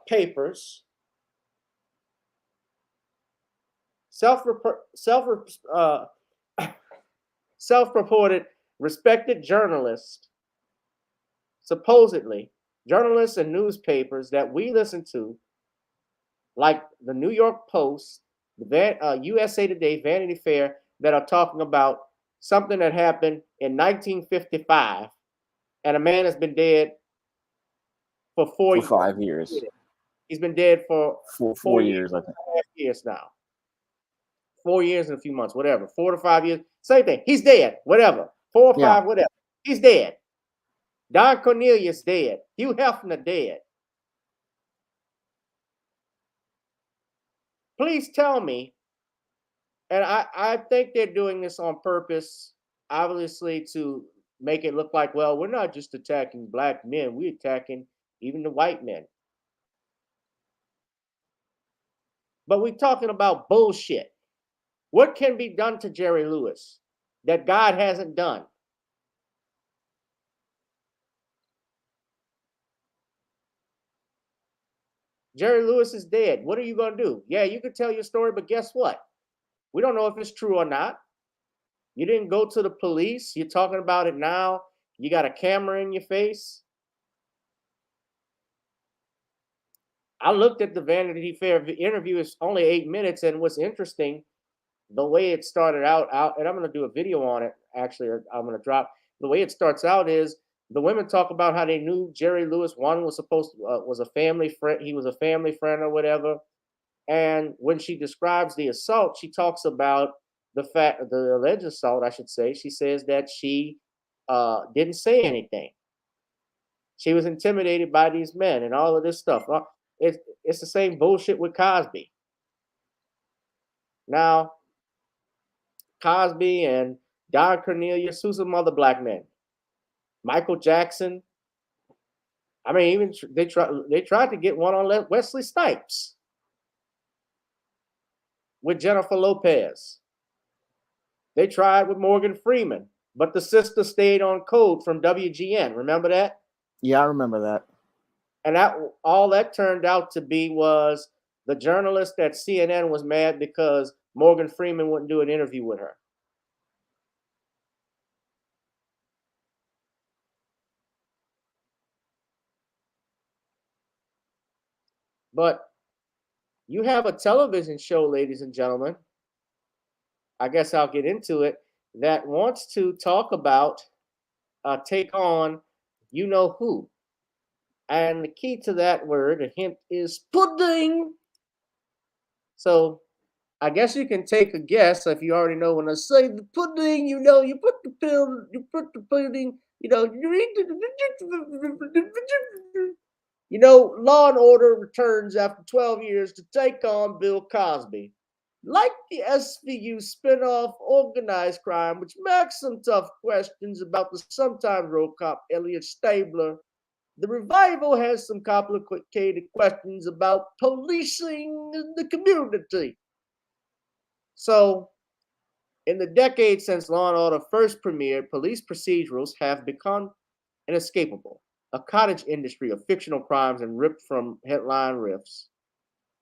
papers, self-reported respected journalists, supposedly journalists and newspapers that we listen to, like the New York Post, the USA Today, Vanity Fair, that are talking about something that happened in 1955, and a man has been dead for 5 years. He's been dead for 4 years, I think. 4.5 years now. 4 years and a few months, whatever. 4 to 5 years, same thing. He's dead, whatever. 4 or 5, whatever. He's dead. Don Cornelius dead. Hugh Hefner dead. Please tell me, and I think they're doing this on purpose, obviously, to make it look like, well, we're not just attacking black men, we're attacking even the white men. But we're talking about bullshit. What can be done to Jerry Lewis that God hasn't done? Jerry Lewis is dead. What are you going to do? Yeah, you could tell your story, but guess what? We don't know if it's true or not. You didn't go to the police. You're talking about it now. You got a camera in your face. I looked at the Vanity Fair interview. It's only 8 minutes, and what's interesting, the way it started out, and I'm going to do a video on it, actually, I'm going to drop. The way it starts out is the women talk about how they knew Jerry Lewis. One was was a family friend. He was a family friend or whatever. And when she describes the assault, she talks about the alleged assault, I should say. She says that she didn't say anything. She was intimidated by these men and all of this stuff. It's the same bullshit with Cosby. Now, Cosby and Don Cornelius, who's some other black men? Michael Jackson. I mean, even they tried to get one on Wesley Snipes with Jennifer Lopez. They tried with Morgan Freeman, but the sister stayed on code from WGN. Remember that? Yeah, I remember that. And that all that turned out to be was the journalist at CNN was mad because Morgan Freeman wouldn't do an interview with her. But you have a television show, ladies and gentlemen. I guess I'll get into it. That wants to talk about, take on, you know who. And the key to that word, a hint, is pudding. So I guess you can take a guess if you already know when I say the pudding, you know, you put the pill, you put the pudding, you know, Law and Order returns after 12 years to take on Bill Cosby. Like the SVU spinoff Organized Crime, which makes some tough questions about the sometimes road cop Elliot Stabler, the revival has some complicated questions about policing the community. So, in the decades since Law and Order first premiered, police procedurals have become inescapable. A cottage industry of fictional crimes and ripped from headline riffs,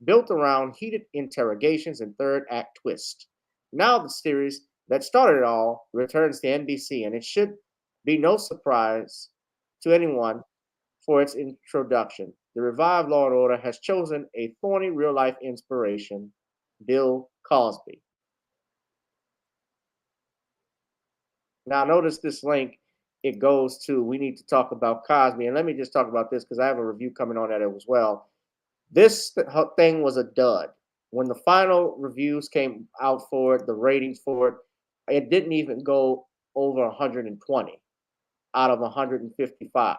built around heated interrogations and third act twists. Now the series that started it all returns to NBC, and it should be no surprise to anyone for its introduction. The revived Law and Order has chosen a thorny real life inspiration, Bill Cosby. Now, notice this link. It goes to, we need to talk about Cosby. And let me just talk about this because I have a review coming on that as well. This thing was a dud. When the final reviews came out for it, the ratings for it, it didn't even go over 120 out of 155.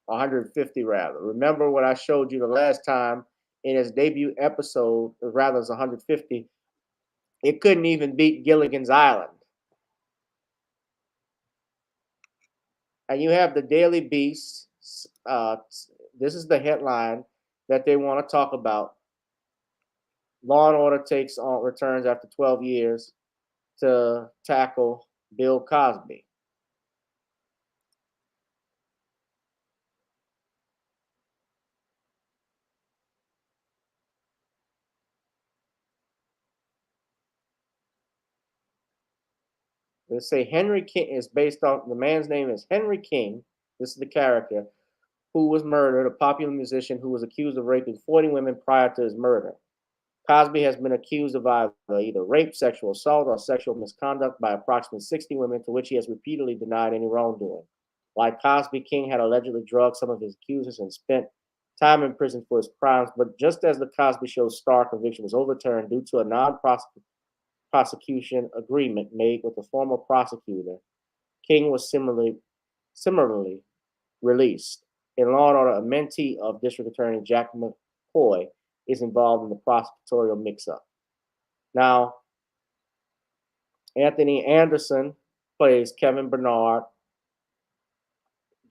150 rather. Remember what I showed you the last time in its debut episode, rather it's 150. It couldn't even beat Gilligan's Island. And you have the Daily Beast. This is the headline that they want to talk about. Law and Order returns after 12 years to tackle Bill Cosby. They say Henry King is based off, the man's name is Henry King. This is the character who was murdered, a popular musician who was accused of raping 40 women prior to his murder. Cosby has been accused of either rape, sexual assault, or sexual misconduct by approximately 60 women, to which he has repeatedly denied any wrongdoing. Like Cosby, King had allegedly drugged some of his accusers and spent time in prison for his crimes. But just as the Cosby Show's star conviction was overturned due to a non-prosecution agreement made with a former prosecutor, King was similarly released. In Law and Order, a mentee of District Attorney Jack McCoy is involved in the prosecutorial mix-up. Now, Anthony Anderson plays Kevin Bernard.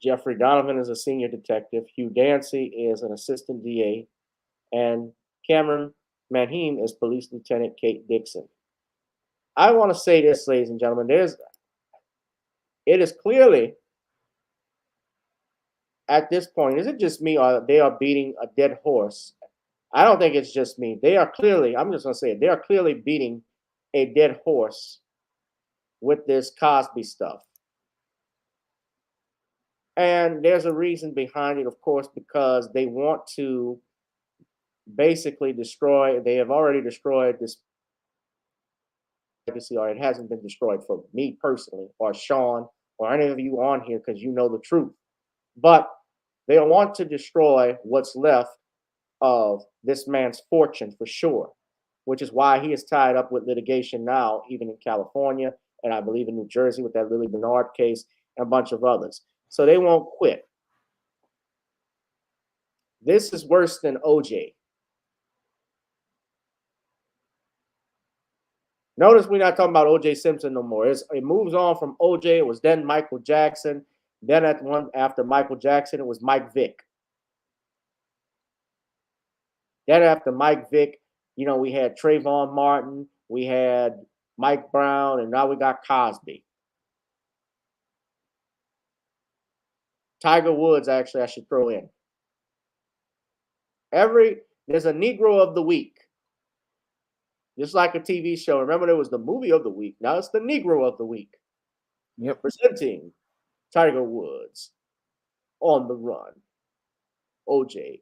Jeffrey Donovan is a senior detective. Hugh Dancy is an assistant DA. And Cameron Manheim is Police Lieutenant Kate Dixon. I want to say this, ladies and gentlemen. It is clearly, at this point, is it just me or they are beating a dead horse? I don't think it's just me. They are clearly, I'm just going to say it, they are clearly beating a dead horse with this Cosby stuff. And there's a reason behind it, of course, because they want to basically destroy, they have already destroyed this legacy, or it hasn't been destroyed for me personally, or Shawn, or any of you on here, because you know the truth. But they want to destroy what's left of this man's fortune for sure, which is why he is tied up with litigation now, even in California, and I believe in New Jersey with that Lily Bernard case and a bunch of others. So they won't quit. This is worse than OJ. Notice we're not talking about OJ Simpson no more. It moves on from OJ. It was then Michael Jackson. Then after Michael Jackson, it was Mike Vick. Then after Mike Vick, we had Trayvon Martin, we had Mike Brown, and now we got Cosby. Tiger Woods, actually, I should throw in. There's a Negro of the Week. Just like a TV show. Remember, there was the movie of the week. Now it's the Negro of the Week. Yep. Presenting Tiger Woods, On the Run. OJ,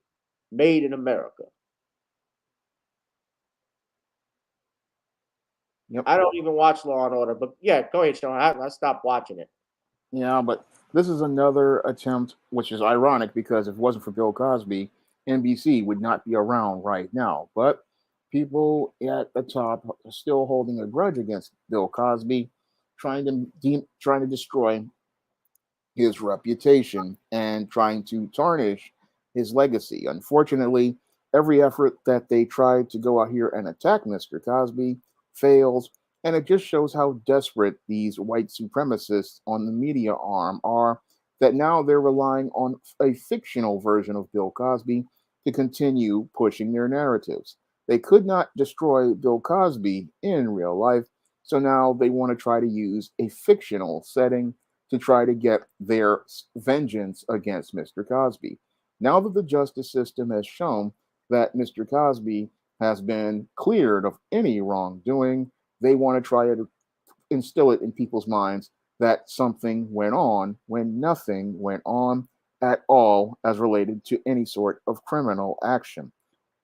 Made in America. Yep. I don't even watch Law and Order, but yeah, go ahead, Sean. I stopped watching it. Yeah, but this is another attempt, which is ironic because if it wasn't for Bill Cosby, NBC would not be around right now. But people at the top are still holding a grudge against Bill Cosby, trying to destroy his reputation and trying to tarnish his legacy. Unfortunately, every effort that they tried to go out here and attack Mr. Cosby fails, and it just shows how desperate these white supremacists on the media arm are, that now they're relying on a fictional version of Bill Cosby to continue pushing their narratives. They could not destroy Bill Cosby in real life, so now they want to try to use a fictional setting to try to get their vengeance against Mr. Cosby. Now that the justice system has shown that Mr. Cosby has been cleared of any wrongdoing, they want to try to instill it in people's minds that something went on when nothing went on at all as related to any sort of criminal action.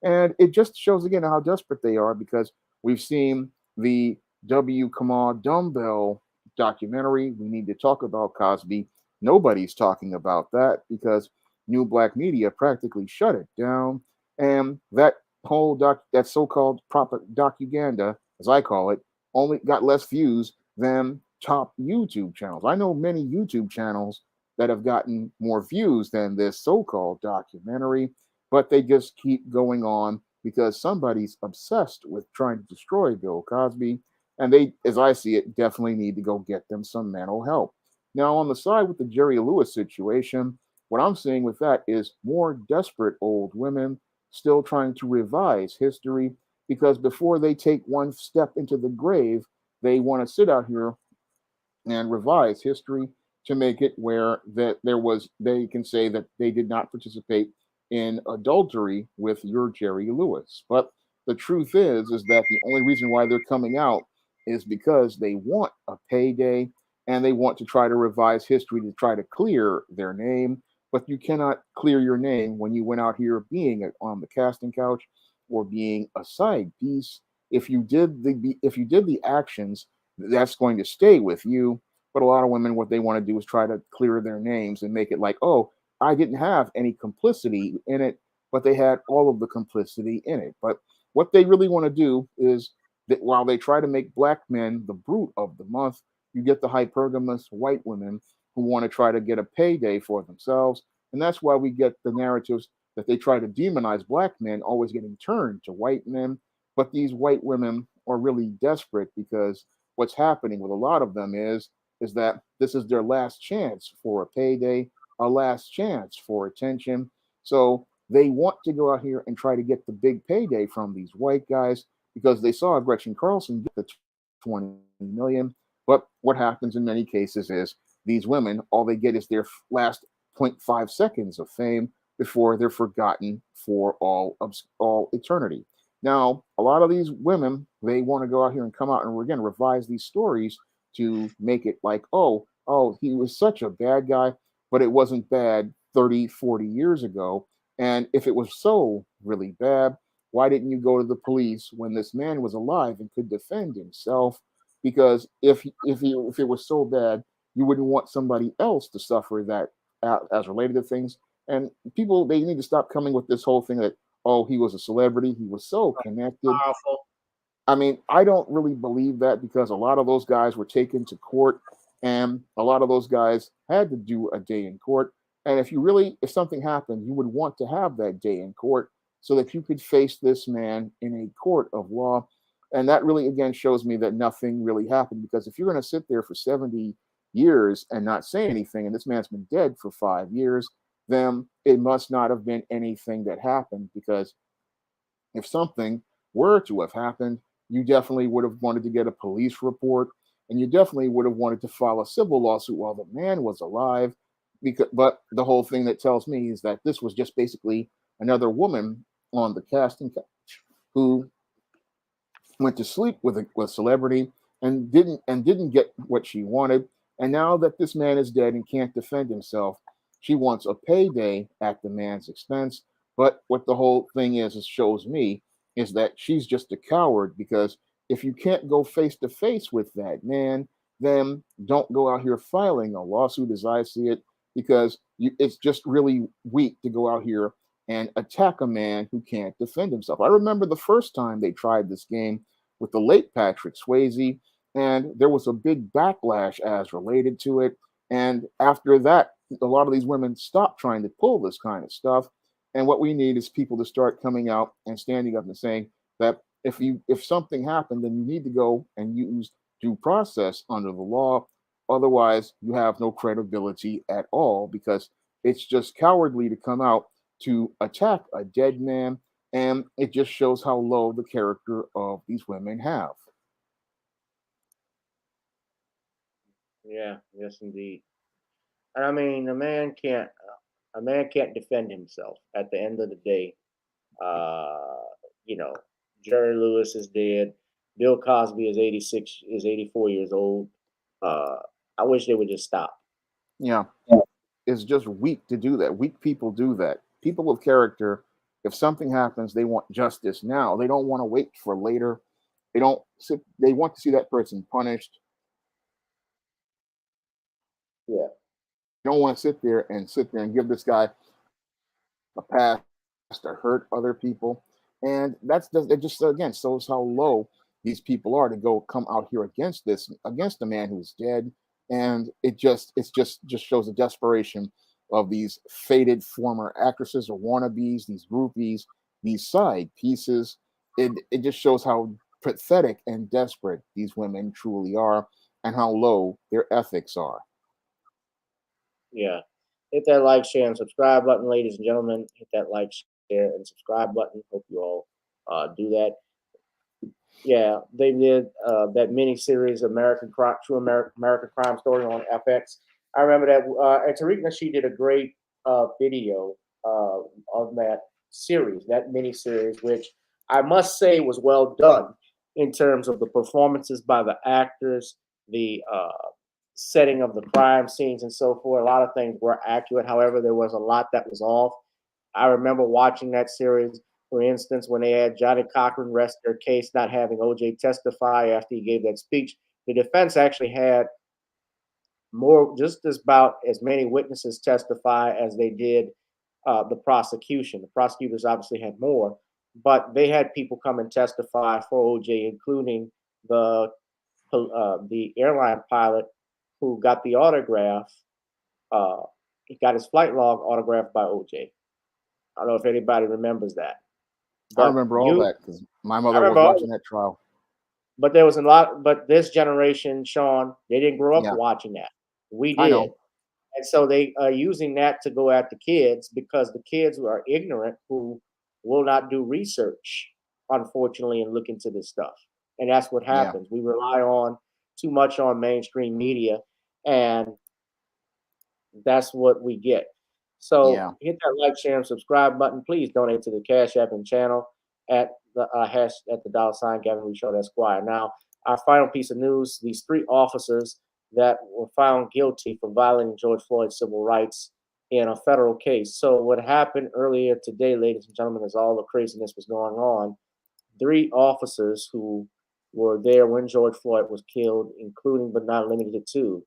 And it just shows again how desperate they are, because we've seen the W. Kamau Dumbbell documentary. We need to talk about Cosby. Nobody's talking about that because New Black Media practically shut it down. And that that so-called proper docuganda, as I call it, only got less views than top YouTube channels. I know many YouTube channels that have gotten more views than this so-called documentary, but they just keep going on because somebody's obsessed with trying to destroy Bill Cosby. And they, as I see it, definitely need to go get them some mental help. Now, on the side with the Jerry Lewis situation, what I'm seeing with that is more desperate old women still trying to revise history, because before they take one step into the grave, they want to sit out here and revise history to make it where that they can say that they did not participate in adultery with your Jerry Lewis. But the truth is that the only reason why they're coming out is because they want a payday and they want to try to revise history to try to clear their name. But you cannot clear your name when you went out here being on the casting couch or being a side piece. If you did the actions, that's going to stay with you. But a lot of women, what they want to do is try to clear their names and make it like, oh, I didn't have any complicity in it, but they had all of the complicity in it. But what they really want to do is that while they try to make black men the brute of the month, you get the hypergamous white women who want to try to get a payday for themselves. And that's why we get the narratives that they try to demonize black men always getting turned to white men. But these white women are really desperate, because what's happening with a lot of them is that this is their last chance for a payday, a last chance for attention. So they want to go out here and try to get the big payday from these white guys, because they saw Gretchen Carlson get the 20 million. But what happens in many cases is these women, all they get is their last 0.5 seconds of fame before they're forgotten for all eternity. Now, a lot of these women, they want to go out here and come out and again revise these stories to make it like, oh, he was such a bad guy, but it wasn't bad 30, 40 years ago. And if it was so really bad, why didn't you go to the police when this man was alive and could defend himself? Because if it was so bad, you wouldn't want somebody else to suffer that as related to things. And people, they need to stop coming with this whole thing that, oh, he was a celebrity, he was so connected. Powerful. I mean, I don't really believe that, because a lot of those guys were taken to court, and a lot of those guys had to do a day in court. And if something happened, you would want to have that day in court so that you could face this man in a court of law. And that really, again, shows me that nothing really happened, because if you're going to sit there for 70 years and not say anything, and this man's been dead for 5 years, then it must not have been anything that happened, because if something were to have happened, you definitely would have wanted to get a police report, and you definitely would have wanted to file a civil lawsuit while the man was alive. but the whole thing that tells me is that this was just basically another woman on the casting couch who went to sleep with a celebrity and didn't get what she wanted. And now that this man is dead and can't defend himself, she wants a payday at the man's expense. But what the whole thing is, it shows me, is that she's just a coward, because if you can't go face to face with that man, then don't go out here filing a lawsuit as I see it, because it's just really weak to go out here and attack a man who can't defend himself. I remember the first time they tried this game with the late Patrick Swayze, and there was a big backlash as related to it. And after that, a lot of these women stopped trying to pull this kind of stuff. And what we need is people to start coming out and standing up and saying that if something happened, then you need to go and use due process under the law. Otherwise, you have no credibility at all, because it's just cowardly to come out to attack a dead man, and it just shows how low the character of these women have. Yeah, yes, indeed. And I mean, a man can't defend himself. At the end of the day, uh, you know, Jerry Lewis is dead. Bill Cosby is 84 years old. Uh, I wish they would just stop. Yeah, it's just weak to do that. Weak people do that. People with character, if something happens, they want justice now. They don't want to wait for later. They want to see that person punished. Yeah, They don't want to sit there and give this guy a pass to hurt other people. And it just again shows how low these people are to go come out here against a man who's dead. And it just shows the desperation of these faded former actresses or wannabes, these groupies, these side pieces. It just shows how pathetic and desperate these women truly are, and how low their ethics are. yeah. Hit that like, share, and subscribe button, ladies and gentlemen. Hit that like, share, and subscribe button. Hope you all do that. Yeah, they did that mini series, True American Crime Story on FX. I remember that. And Tariq Nasheed did a great video of that series, that mini series, which I must say was well done in terms of the performances by the actors, the setting of the crime scenes, and so forth. A lot of things were accurate. However, there was a lot that was off. I remember watching that series, for instance, when they had Johnny Cochran rest their case, not having OJ testify after he gave that speech. The defense actually had just about as many witnesses testify as they did the prosecution. The prosecutors obviously had more, but they had people come and testify for OJ, including the airline pilot who got the autograph. He got his flight log autographed by OJ. I don't know if anybody remembers that. I But remember all that because my I mother was remember watching that trial. but there was a lot. But this generation, Sean, they didn't grow up Yeah, watching that. We I did, know. and so they are using that to go at the kids because the kids who are ignorant, who will not do research, unfortunately, and look into this stuff. And that's what Yeah, happens. We rely on too much on mainstream media, and that's what we get. So yeah. hit that like, share, and subscribe button. Please donate to the Cash App and channel at the hash at the $ Gavin Richard Esquire. Now, our final piece of news: these 3 officers that were found guilty for violating George Floyd's civil rights in a federal case. So what happened earlier today, ladies and gentlemen, as all the craziness was going on, 3 officers who were there when George Floyd was killed, including but not limited to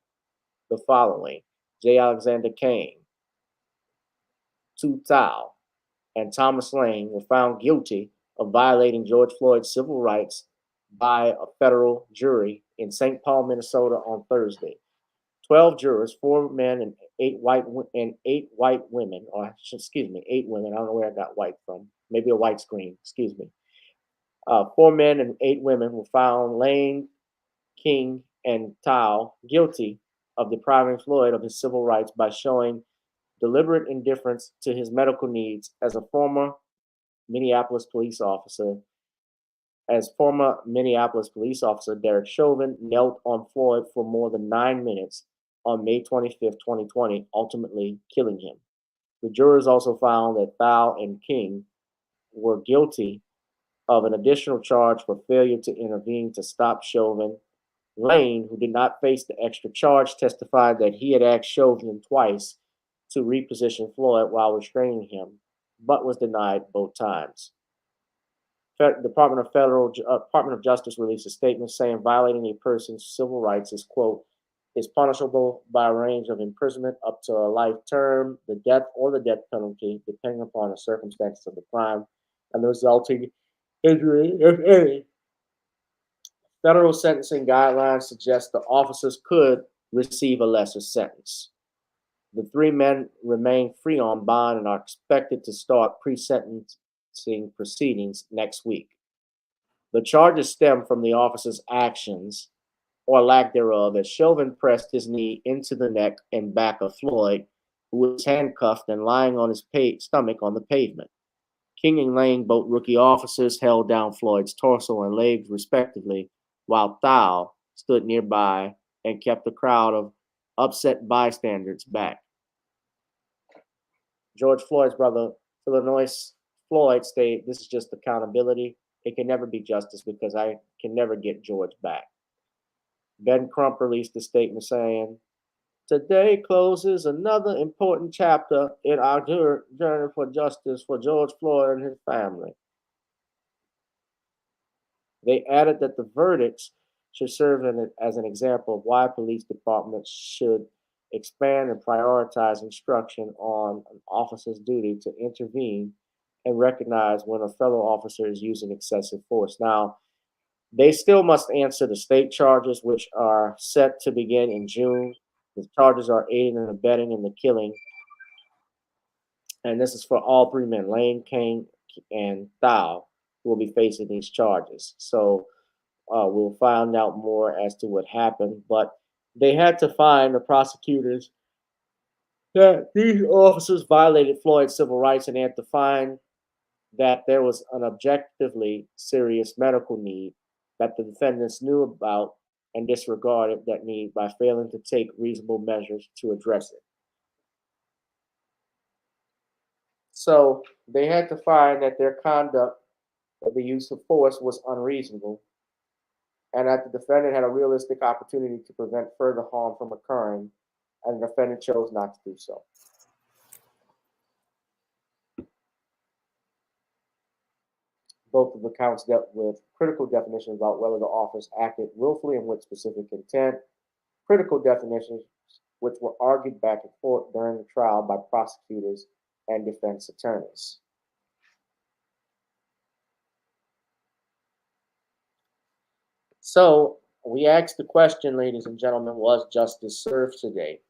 the following: J. Alexander Kane, Tu Thao, and Thomas Lane were found guilty of violating George Floyd's civil rights by a federal jury in St. Paul, Minnesota on Thursday. 12 jurors, 4 men and 8 white women, or excuse me, 8 women. I don't know where I got white from. Maybe a white screen. Excuse me. 4 men and 8 women were found Lane, King, and Tao guilty of depriving Floyd of his civil rights by showing deliberate indifference to his medical needs as a former Minneapolis police officer. As former Minneapolis police officer Derek Chauvin knelt on Floyd for more than 9 minutes on May 25th, 2020, ultimately killing him. The jurors also found that Thao and King were guilty of an additional charge for failure to intervene to stop Chauvin. Lane, who did not face the extra charge, testified that he had asked Chauvin twice to reposition Floyd while restraining him, but was denied both times. Department of Justice released a statement saying violating a person's civil rights is, quote, is punishable by a range of imprisonment up to a life term, the death or the death penalty, depending upon the circumstances of the crime and the resulting injury, if any. Federal sentencing guidelines suggest the officers could receive a lesser sentence. The three men remain free on bond and are expected to start pre-sentencing proceedings next week. The charges stem from the officers' actions, or lack thereof, as Chauvin pressed his knee into the neck and back of Floyd, who was handcuffed and lying on his stomach on the pavement. King and Lane, both rookie officers, held down Floyd's torso and legs respectively, while Thao stood nearby and kept the crowd of upset bystanders back. George Floyd's brother, Illinois Floyd, stated, "This is just accountability. It can never be justice because I can never get George back." Ben Crump released a statement saying, "Today closes another important chapter in our journey for justice for George Floyd and his family." They added that the verdicts should serve as an example of why police departments should expand and prioritize instruction on an officer's duty to intervene and recognize when a fellow officer is using excessive force. Now, they still must answer the state charges, which are set to begin in June. The charges are aiding and abetting in the killing. And this is for all three men, Lane, King, and Thao, who will be facing these charges. So we'll find out more as to what happened. But they had to find the prosecutors that these officers violated Floyd's civil rights, and they had to find that there was an objectively serious medical need that the defendants knew about and disregarded that need by failing to take reasonable measures to address it. So they had to find that their conduct of the use of force was unreasonable and that the defendant had a realistic opportunity to prevent further harm from occurring, and the defendant chose not to do so. Both of the counts dealt with critical definitions about whether the officers acted willfully and with specific intent, critical definitions which were argued back and forth during the trial by prosecutors and defense attorneys. So we asked the question, ladies and gentlemen, was justice served today?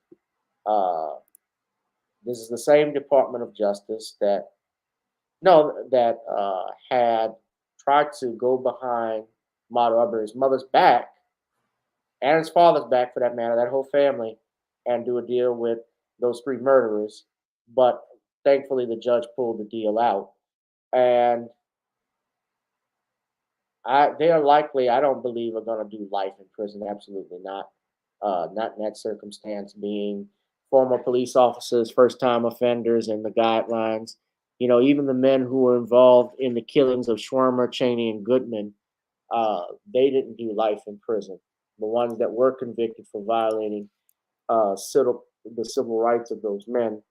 This is the same Department of Justice that had tried to go behind Ahmaud Arbery's mother's back and his father's back, for that matter, that whole family, and do a deal with those three murderers. But thankfully, the judge pulled the deal out, and they are likely, I don't believe, are going to do life in prison. Absolutely not. Not in that circumstance, being former police officers, first-time offenders, and the guidelines. You know, even the men who were involved in the killings of Schwermer, Cheney, and Goodman, they didn't do life in prison. The ones that were convicted for violating the civil rights of those men,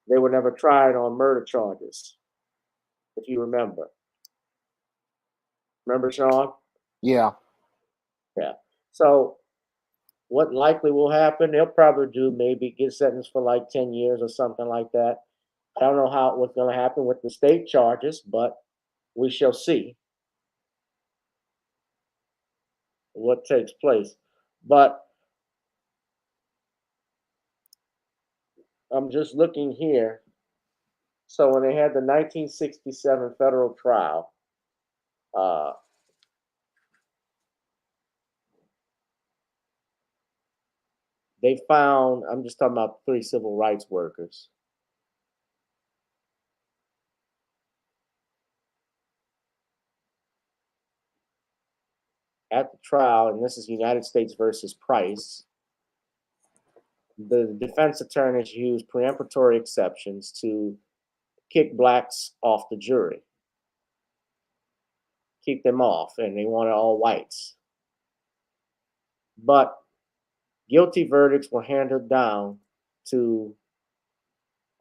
they were never tried on murder charges, if you remember. Remember, Shawn? Yeah. Yeah. So what likely will happen, they'll probably maybe get sentenced for like 10 years or something like that. I don't know what's going to happen with the state charges, but we shall see what takes place. But I'm just looking here. So when they had the 1967 federal trial, they found, I'm just talking about 3 civil rights workers. At the trial, and this is United States versus Price. the defense attorneys used preemptory exceptions to kick blacks off the jury, keep them off, and they wanted all whites. But guilty verdicts were handed down to,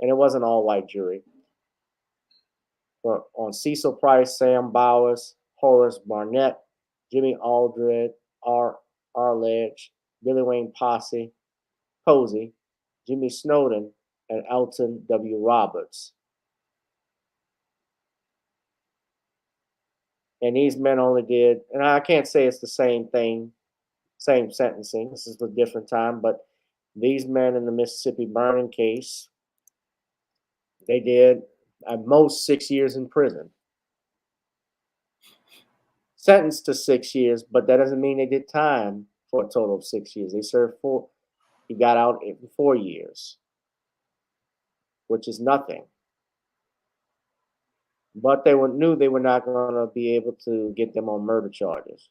and it wasn't all white jury, but on Cecil Price, Sam Bowers, Horace Barnett, Jimmy Aldred, Arledge, Billy Wayne Posey, Jimmy Snowden, and Elton W. Roberts. And these men only did, and I can't say it's the same thing, same sentencing. This is a different time, but these men in the Mississippi burning case, they did at most 6 years in prison. Sentenced to 6 years, but that doesn't mean they did time for a total of 6 years. They served 4. He got out in 4 years, which is nothing. But they knew they were not going to be able to get them on murder charges.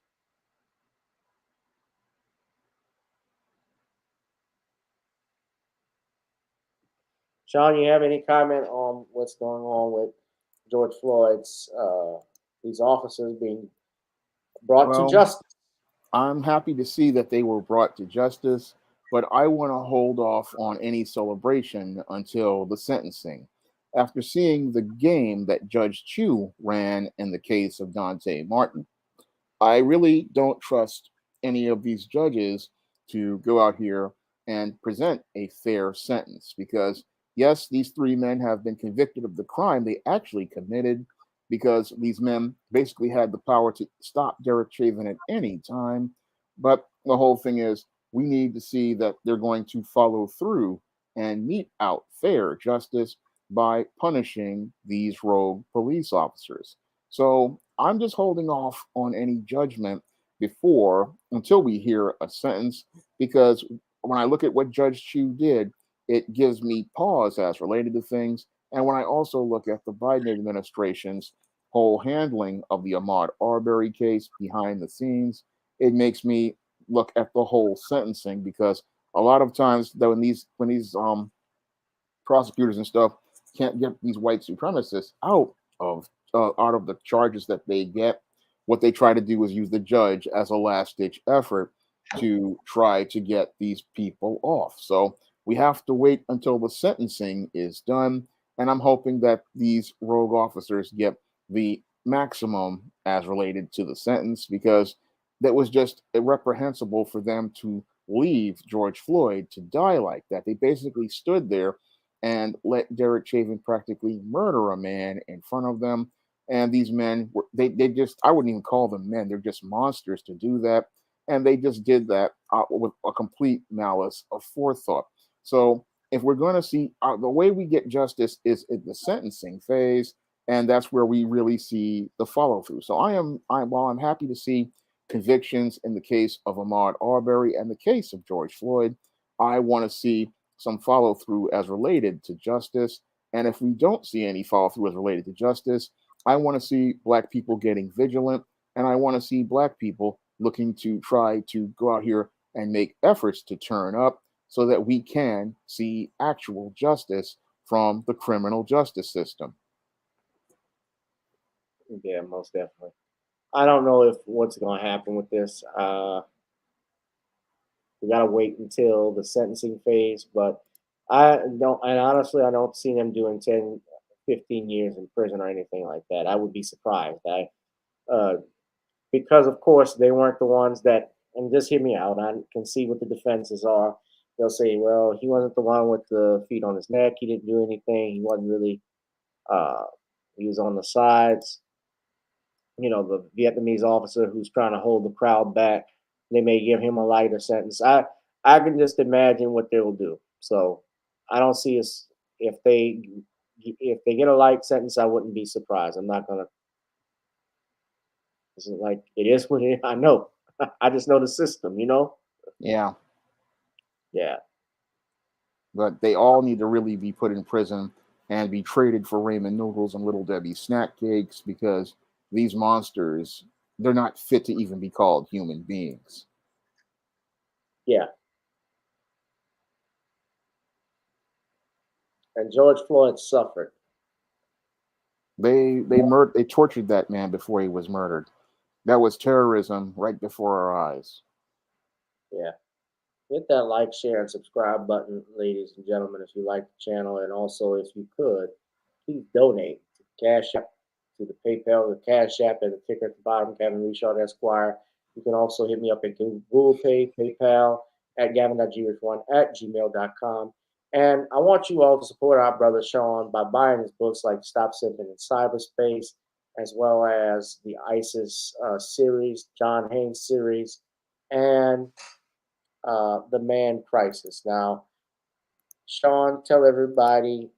Shawn, you have any comment on what's going on with George Floyd's these officers being brought to justice? I'm happy to see that they were brought to justice, but I want to hold off on any celebration until the sentencing. After seeing the game that Judge Chu ran in the case of Dante Martin, I really don't trust any of these judges to go out here and present a fair sentence because, yes, these 3 men have been convicted of the crime they actually committed because these men basically had the power to stop Derek Chauvin at any time. But the whole thing is, we need to see that they're going to follow through and mete out fair justice by punishing these rogue police officers. So I'm just holding off on any judgment until we hear a sentence, because when I look at what Judge Chu did, it gives me pause as related to things. And when I also look at the Biden administration's whole handling of the Ahmaud Arbery case behind the scenes, it makes me look at the whole sentencing, because a lot of times though, when these prosecutors and stuff can't get these white supremacists out of the charges that they get, what they try to do is use the judge as a last ditch effort to try to get these people off. So we have to wait until the sentencing is done. And I'm hoping that these rogue officers get the maximum as related to the sentence, because that was just irreprehensible for them to leave George Floyd to die like that. They basically stood there and let Derek Chauvin practically murder a man in front of them. And these men were, they just, I wouldn't even call them men. They're just monsters to do that. And they just did that with a complete malice of forethought. So if we're going to see the way we get justice is in the sentencing phase, and that's where we really see the follow through. So while I'm happy to see convictions in the case of Ahmaud Arbery and the case of George Floyd, I want to see some follow through as related to justice. And if we don't see any follow through as related to justice, I want to see Black people getting vigilant, and I want to see Black people looking to try to go out here and make efforts to turn up so that we can see actual justice from the criminal justice system. Yeah, most definitely. I don't know if what's going to happen with this. We got to wait until the sentencing phase, but I don't see them doing 10, 15 years in prison or anything like that. I would be surprised. Because of course they weren't the ones that, and just hear me out, I can see what the defenses are. They'll say, well, he wasn't the one with the feet on his neck. He didn't do anything. He wasn't really, he was on the sides. The Vietnamese officer who's trying to hold the crowd back, they may give him a lighter sentence. I can just imagine what they will do. So I don't see us, if they get a light sentence, I wouldn't be surprised. I'm not gonna. This is like it is what it is. I know. I just know the system. Yeah. Yeah. But they all need to really be put in prison and be traded for ramen noodles and Little Debbie snack cakes, because these monsters, they're not fit to even be called human beings. Yeah. And George Floyd suffered. They tortured that man before he was murdered. That was terrorism right before our eyes. Yeah. Hit that like, share, and subscribe button, ladies and gentlemen, if you like the channel. And also, if you could, please donate to the Cash App, to the PayPal, the Cash App, and the ticker at the bottom, Gavin Richard Esquire. You can also hit me up at GooglePay, PayPal, at gavin.grich1@gmail.com. And I want you all to support our brother Shawn by buying his books like Stop Simping in Cyberspace, as well as the ISIS series, John Haynes series, and the Man Crisis. Now, Shawn, tell everybody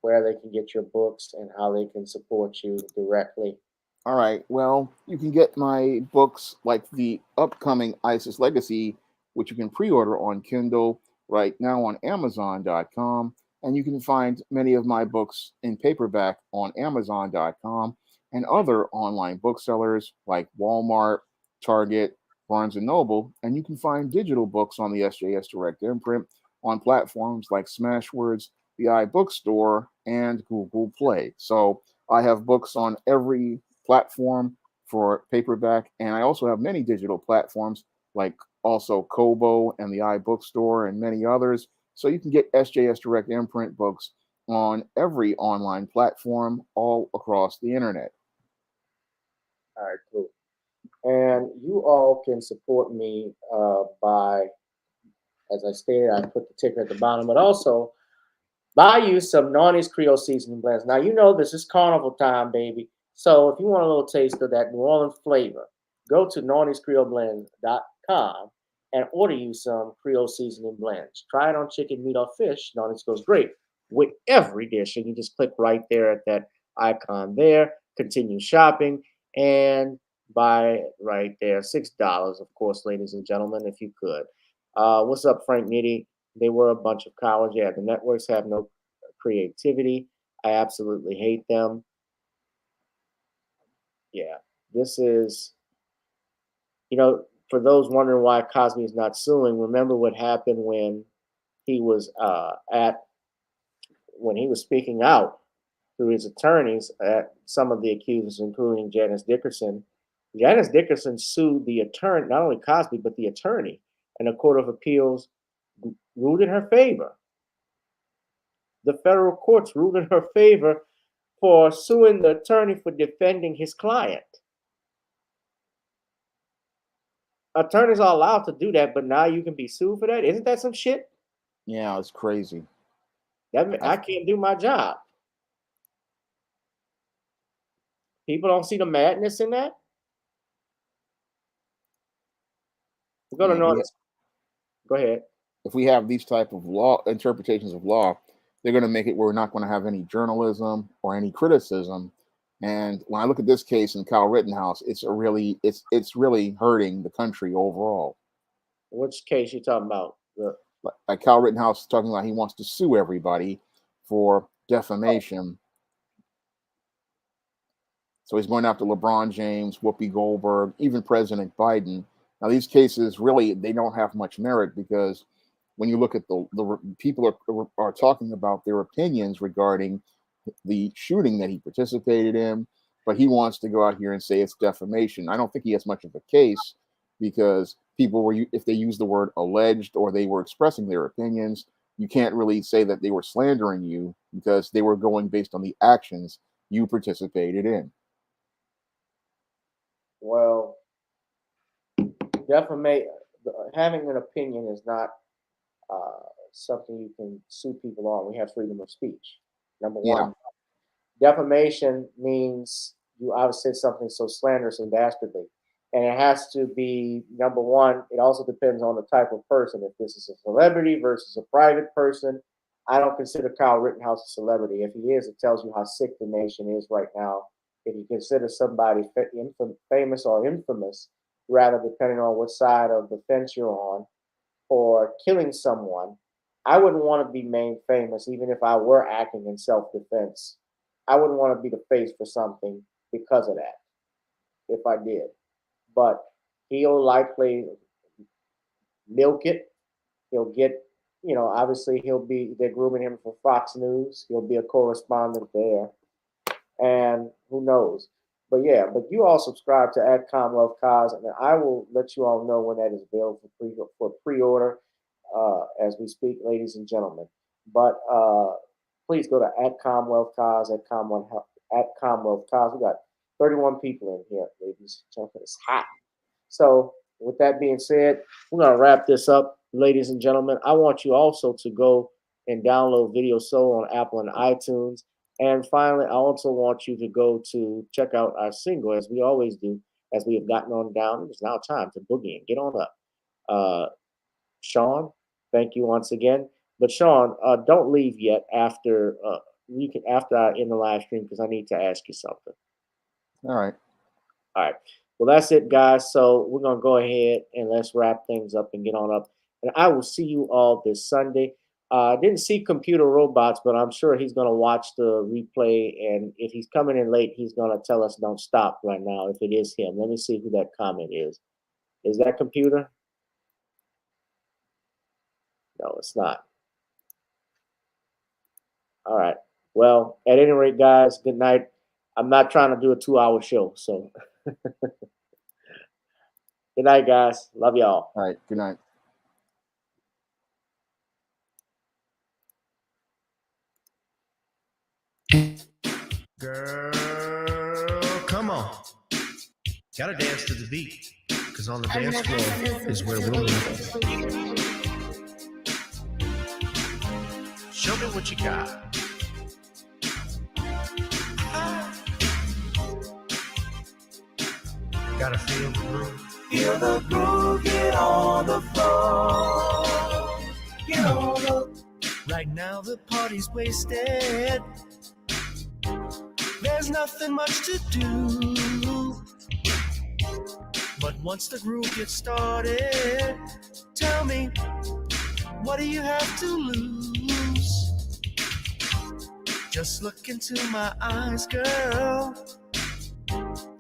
where they can get your books and how they can support you directly. All right. Well, you can get my books like the upcoming ISIS Legacy, which you can pre-order on Kindle right now on Amazon.com. And you can find many of my books in paperback on Amazon.com and other online booksellers like Walmart, Target, Barnes & Noble. And you can find digital books on the SJS Direct imprint on platforms like Smashwords, the iBookstore, and Google Play. So I have books on every platform for paperback, and I also have many digital platforms like also Kobo and the iBookstore and many others. So you can get SJS Direct imprint books on every online platform all across the internet. All right, cool. And you all can support me by, as I stated, I put the ticker at the bottom, but also buy you some Naughty's Creole seasoning blends. Now, you know this is carnival time, baby. So if you want a little taste of that New Orleans flavor, go to naughtyscreoleblends.com and order you some Creole seasoning blends. Try it on chicken, meat, or fish. Naughty's goes great with every dish. And you just click right there at that icon there, continue shopping, and buy it right there. $6, of course, ladies and gentlemen, if you could. What's up, Frank Nitty? They were a bunch of cowards. Yeah, the networks have no creativity. I absolutely hate them. Yeah, this is, for those wondering why Cosby is not suing, remember what happened when he was when he was speaking out through his attorneys at some of the accusers, including Janice Dickerson. Janice Dickerson sued the attorney, not only Cosby, but the attorney, and the Court of Appeals ruled in her favor. The federal courts ruled in her favor for suing the attorney for defending his client. Attorneys are allowed to do that, but now you can be sued for that. Isn't that some shit? Yeah, it's crazy. I can't do my job. People don't see the madness in that. We're gonna know. Go ahead. If we have these type of law interpretations of law, they're going to make it where we're not going to have any journalism or any criticism. And when I look at this case in Kyle Rittenhouse, it's really hurting the country overall. Which case you talking about? Like Kyle Rittenhouse is talking about he wants to sue everybody for defamation. So he's going after LeBron James, Whoopi Goldberg, even President Biden. Now these cases really, they don't have much merit because when you look at the people are talking about their opinions regarding the shooting that he participated in, but he wants to go out here and say it's defamation. I don't think he has much of a case because people were, if they use the word alleged or they were expressing their opinions, you can't really say that they were slandering you because they were going based on the actions you participated in. Well, having an opinion is not something you can sue people on. We have freedom of speech. Number one. Defamation means you obviously said something so slanderous and dastardly. And it has to be, number one, it also depends on the type of person. If this is a celebrity versus a private person, I don't consider Kyle Rittenhouse a celebrity. If he is, it tells you how sick the nation is right now. If you consider somebody famous or infamous, rather depending on what side of the fence you're on, or killing someone, I wouldn't want to be made famous even if I were acting in self-defense. I wouldn't want to be the face for something because of that, if I did. But he'll likely milk it. He'll get obviously they're grooming him for Fox News. He'll be a correspondent there. And who knows? But yeah, but you all subscribe to at Commonwealth Cause, and I will let you all know when that is available for pre-order as we speak, ladies and gentlemen. But please go to at Commonwealth Cause at Commonwealth Cause. We got 31 people in here, ladies and gentlemen. It's hot. So with that being said, we're gonna wrap this up, ladies and gentlemen. I want you also to go and download Video Soul on Apple and iTunes. And finally, I also want you to go to check out our single, as we always do, as we have gotten on down. It's now time to boogie and get on up. Shawn, thank you once again. But Shawn, don't leave yet after after I end the live stream, because I need to ask you something. All right. All right. Well, that's it, guys. So we're gonna go ahead and let's wrap things up and get on up. And I will see you all this Sunday. I didn't see Computer Robots, but I'm sure he's going to watch the replay. And if he's coming in late, he's going to tell us don't stop right now if it is him. Let me see who that comment is. Is that Computer? No, it's not. All right. Well, at any rate, guys, good night. I'm not trying to do a 2-hour show. So good night, guys. Love y'all. All right. Good night. Girl, come on. Gotta dance to the beat, because on the dance floor is where we'll meet. Show me what you got. Gotta feel the groove. Feel the groove, get on the floor. Get on up. Right now the party's wasted. There's nothing much to do. But once the groove gets started, tell me, what do you have to lose? Just look into my eyes, girl,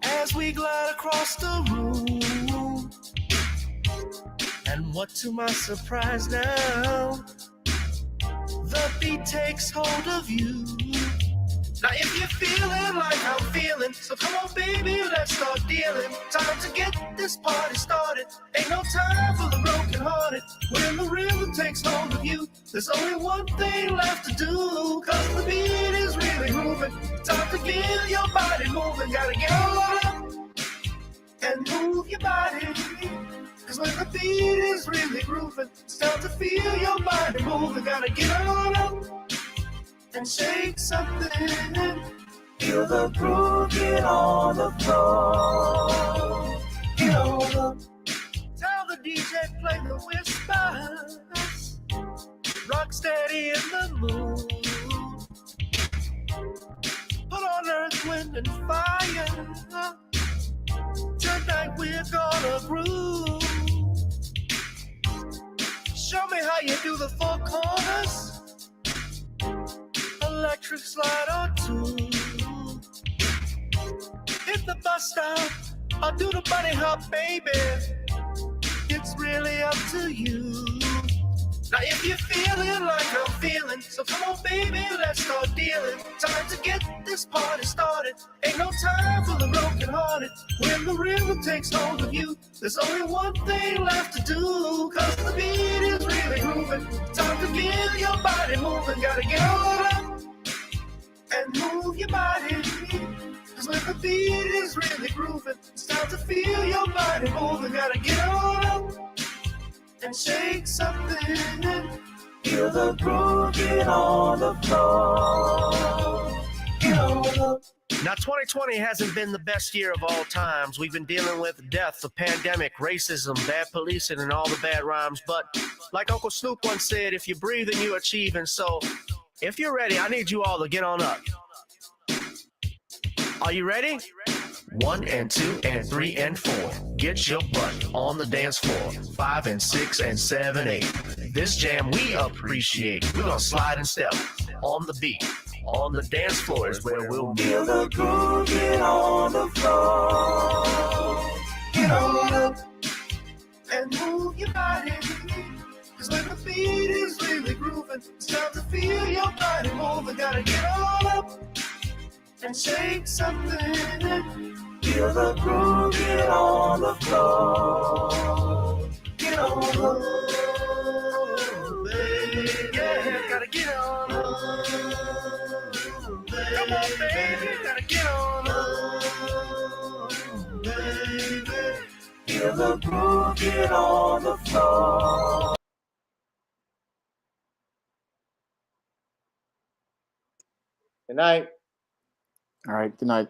as we glide across the room. And what to my surprise now, the beat takes hold of you. Now if you're feeling like I'm feeling, so come on baby, let's start dealing. Time to get this party started. Ain't no time for the broken hearted. When the rhythm takes hold of you, there's only one thing left to do. Cause the beat is really moving. Time to feel your body moving. Gotta get on up and move your body. Cause when the beat is really grooving, it's time to feel your body moving. Gotta get on up and shake something. Feel the groove, get on the floor. Get on up. Tell the DJ play the whispers. Rock steady in the mood. Put on earth, wind, and fire. Tonight we're gonna groove. Show me how you do the four corners. Electric slide or two. Hit the bus stop or do the bunny hop, baby. It's really up to you. Now if you're feeling like I'm feeling, so come on baby, let's start dealing. Time to get this party started. Ain't no time for the broken hearted. When the rhythm takes hold of you, there's only one thing left to do. Cause the beat is really grooving. Time to feel your body moving. Gotta get on up and move your body. Cause when the beat is really grooving, it's time to feel your body moving. Gotta get on up and shake something. Feel the groove, get on the floor. Get on up. Now 2020 hasn't been the best year of all times. We've been dealing with death, the pandemic, racism, bad policing, and all the bad rhymes. But like Uncle Snoop once said, if you breathe and you achieve. And so if you're ready, I need you all to get on up. Are you ready? 1 and 2 and 3 and 4. Get your butt on the dance floor. 5 and 6 and 7, 8. This jam we appreciate. We're gonna slide and step on the beat. On the dance floor is where we'll meet. Feel the groove, get on the floor. Get on up and move your body. Cause when the beat is really grooving. It's time to feel your body moving. Gotta get on up and shake something. Feel the groove, get on the floor. Get on the floor, baby. Yeah, gotta get on up. Come on, baby, gotta get on up. Baby. feel the groove, get on the floor. Good night. All right. Good night.